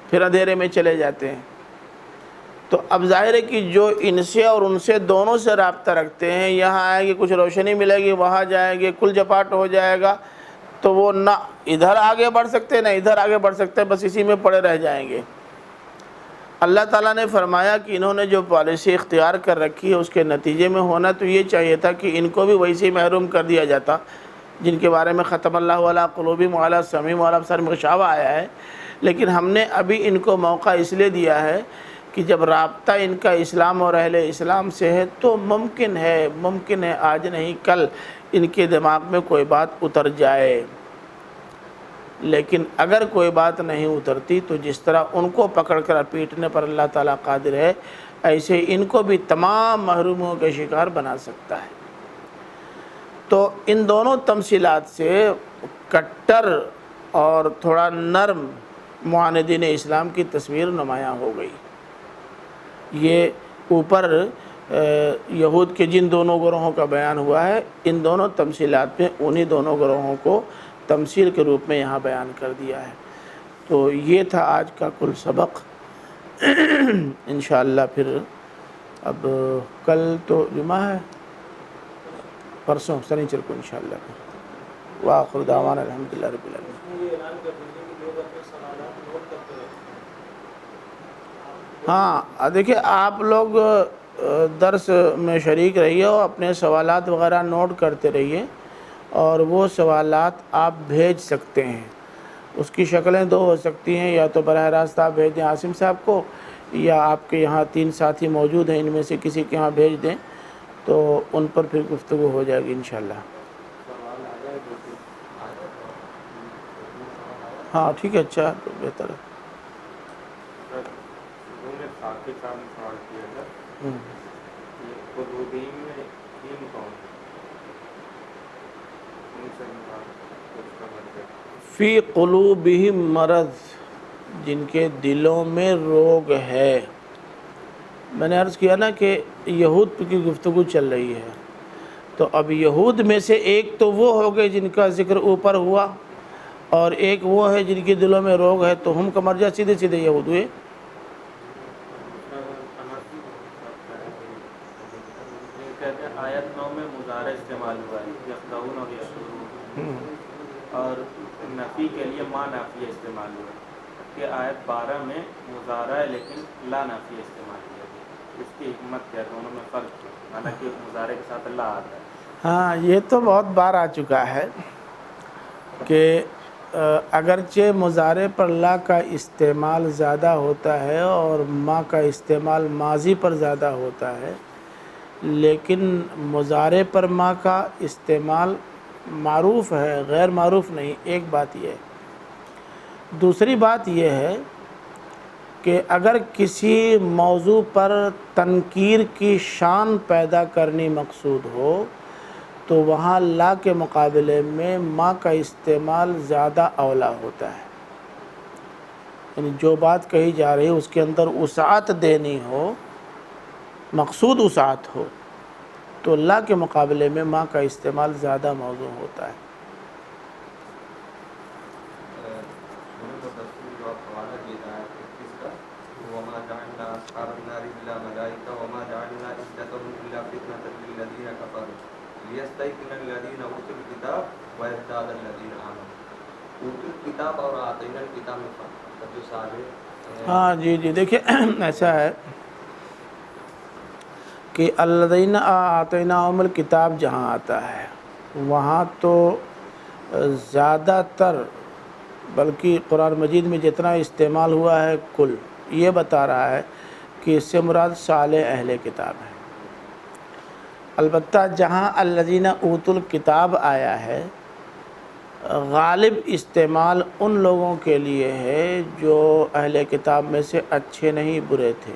پھر اندھیرے میں چلے جاتے ہیں۔ تو اب ظاہر ہے کہ جو ان سے اور ان سے دونوں سے رابطہ رکھتے ہیں، یہاں آئیں گے کچھ روشنی ملے گی، وہاں جائیں گے کل جپاٹ ہو جائے گا، تو وہ نہ ادھر آگے بڑھ سکتے نہ ادھر آگے بڑھ سکتے، بس اسی میں پڑے رہ جائیں گے۔ اللہ تعالیٰ نے فرمایا کہ انہوں نے جو پالیسی اختیار کر رکھی ہے اس کے نتیجے میں ہونا تو یہ چاہیے تھا کہ ان کو بھی ویسے ہی محروم کر دیا جاتا جن کے بارے میں ختم اللہ علی قلوبہم وعلی سمعہم وعلی ابصارہم غشاوہ آیا ہے، لیکن ہم نے ابھی ان کو موقع اس لیے دیا ہے کہ جب رابطہ ان کا اسلام اور اہل اسلام سے ہے تو ممکن ہے آج نہیں کل ان کے دماغ میں کوئی بات اتر جائے، لیکن اگر کوئی بات نہیں اترتی تو جس طرح ان کو پکڑ کر پیٹنے پر اللہ تعالیٰ قادر ہے، ایسے ان کو بھی تمام محروموں کے شکار بنا سکتا ہے۔ تو ان دونوں تمثیلات سے کٹر اور تھوڑا نرم معاندین اسلام کی تصویر نمایاں ہو گئی۔ یہ اوپر یہود کے جن دونوں گروہوں کا بیان ہوا ہے، ان دونوں تمثیلات میں انہی دونوں گروہوں کو تمثیل کے روپ میں یہاں بیان کر دیا ہے۔ تو یہ تھا آج کا کل سبق۔ انشاءاللہ پھر اب کل تو جمعہ ہے، پرسوں سنیچر کو انشاءاللہ پھر وآخر دعوانا الحمدللہ رب العالمین۔ ہاں دیکھیں، آپ لوگ درس میں شریک رہیے اور اپنے سوالات وغیرہ نوٹ کرتے رہیے، اور وہ سوالات آپ بھیج سکتے ہیں۔ اس کی شکلیں دو ہو سکتی ہیں، یا تو براہ راست آپ بھیج دیں عاصم صاحب کو، یا آپ کے یہاں 3 ساتھی موجود ہیں ان میں سے کسی کے یہاں بھیج دیں تو ان پر پھر گفتگو ہو جائے گی انشاءاللہ۔ ہاں ٹھیک ہے، اچھا تو بہتر ہے۔ فی قلوبہم مرض، جن کے دلوں میں روگ ہے۔ میں نے عرض کیا نا کہ یہود کی گفتگو چل رہی ہے، تو اب یہود میں سے ایک تو وہ ہو گئے جن کا ذکر اوپر ہوا، اور ایک وہ ہے جن کے دلوں میں روگ ہے، تو ہم کا مرجع سیدھے سیدھے یہود ہوئے۔ آیت 9 میں مضارع استعمال ہوا ہے، یخدعون اور یسرون، اور نفی کے لیے ما نافیہ استعمال ہوا ہے۔ کہ آیت 12 میں مضارع ہے لیکن لا نافیہ استعمال کیا گیا، اس کی حکمت کیا ہے؟ دونوں میں فرق کیا؟ حالانکہ مضارع کے ساتھ اللہ آتا ہے۔ ہاں، یہ تو بہت بار آ چکا ہے کہ اگرچہ مضارع پر لا کا استعمال زیادہ ہوتا ہے اور ما کا استعمال ماضی پر زیادہ ہوتا ہے، لیکن مضارع پر ما کا استعمال معروف ہے، غیر معروف نہیں۔ ایک بات یہ ہے۔ دوسری بات یہ ہے کہ اگر کسی موضوع پر تنکیر کی شان پیدا کرنی مقصود ہو تو وہاں لا کے مقابلے میں ما کا استعمال زیادہ اولا ہوتا ہے۔ یعنی جو بات کہی جا رہی ہے اس کے اندر وسعت دینی ہو، مقصود وسعت ہو، تو لا کے مقابلے میں ما کا استعمال زیادہ موزوں ہوتا ہے۔ ہاں جی دیکھیے ایسا ہے کہ الذین آتیناہم الکتاب جہاں آتا ہے وہاں تو زیادہ تر، بلکہ قرآن مجید میں جتنا استعمال ہوا ہے کل یہ بتا رہا ہے کہ اس سے مراد صالح اہل کتاب ہے۔ البتہ جہاں الذین اوتوا الکتاب آیا ہے غالب استعمال ان لوگوں کے لیے ہے جو اہل کتاب میں سے اچھے نہیں برے تھے،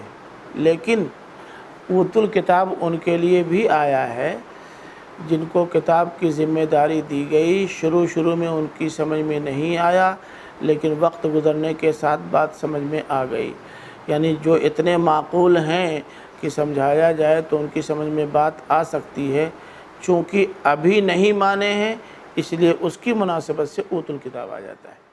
لیکن اوتوا الکتاب ان کے لیے بھی آیا ہے جن کو کتاب کی ذمہ داری دی گئی۔ شروع میں ان کی سمجھ میں نہیں آیا، لیکن وقت گزرنے کے ساتھ بات سمجھ میں آ گئی۔ یعنی جو اتنے معقول ہیں کہ سمجھایا جائے تو ان کی سمجھ میں بات آ سکتی ہے، چونکہ ابھی نہیں مانے ہیں اس لیے اس کی مناسبت سے اوتوا الکتاب آ جاتا ہے۔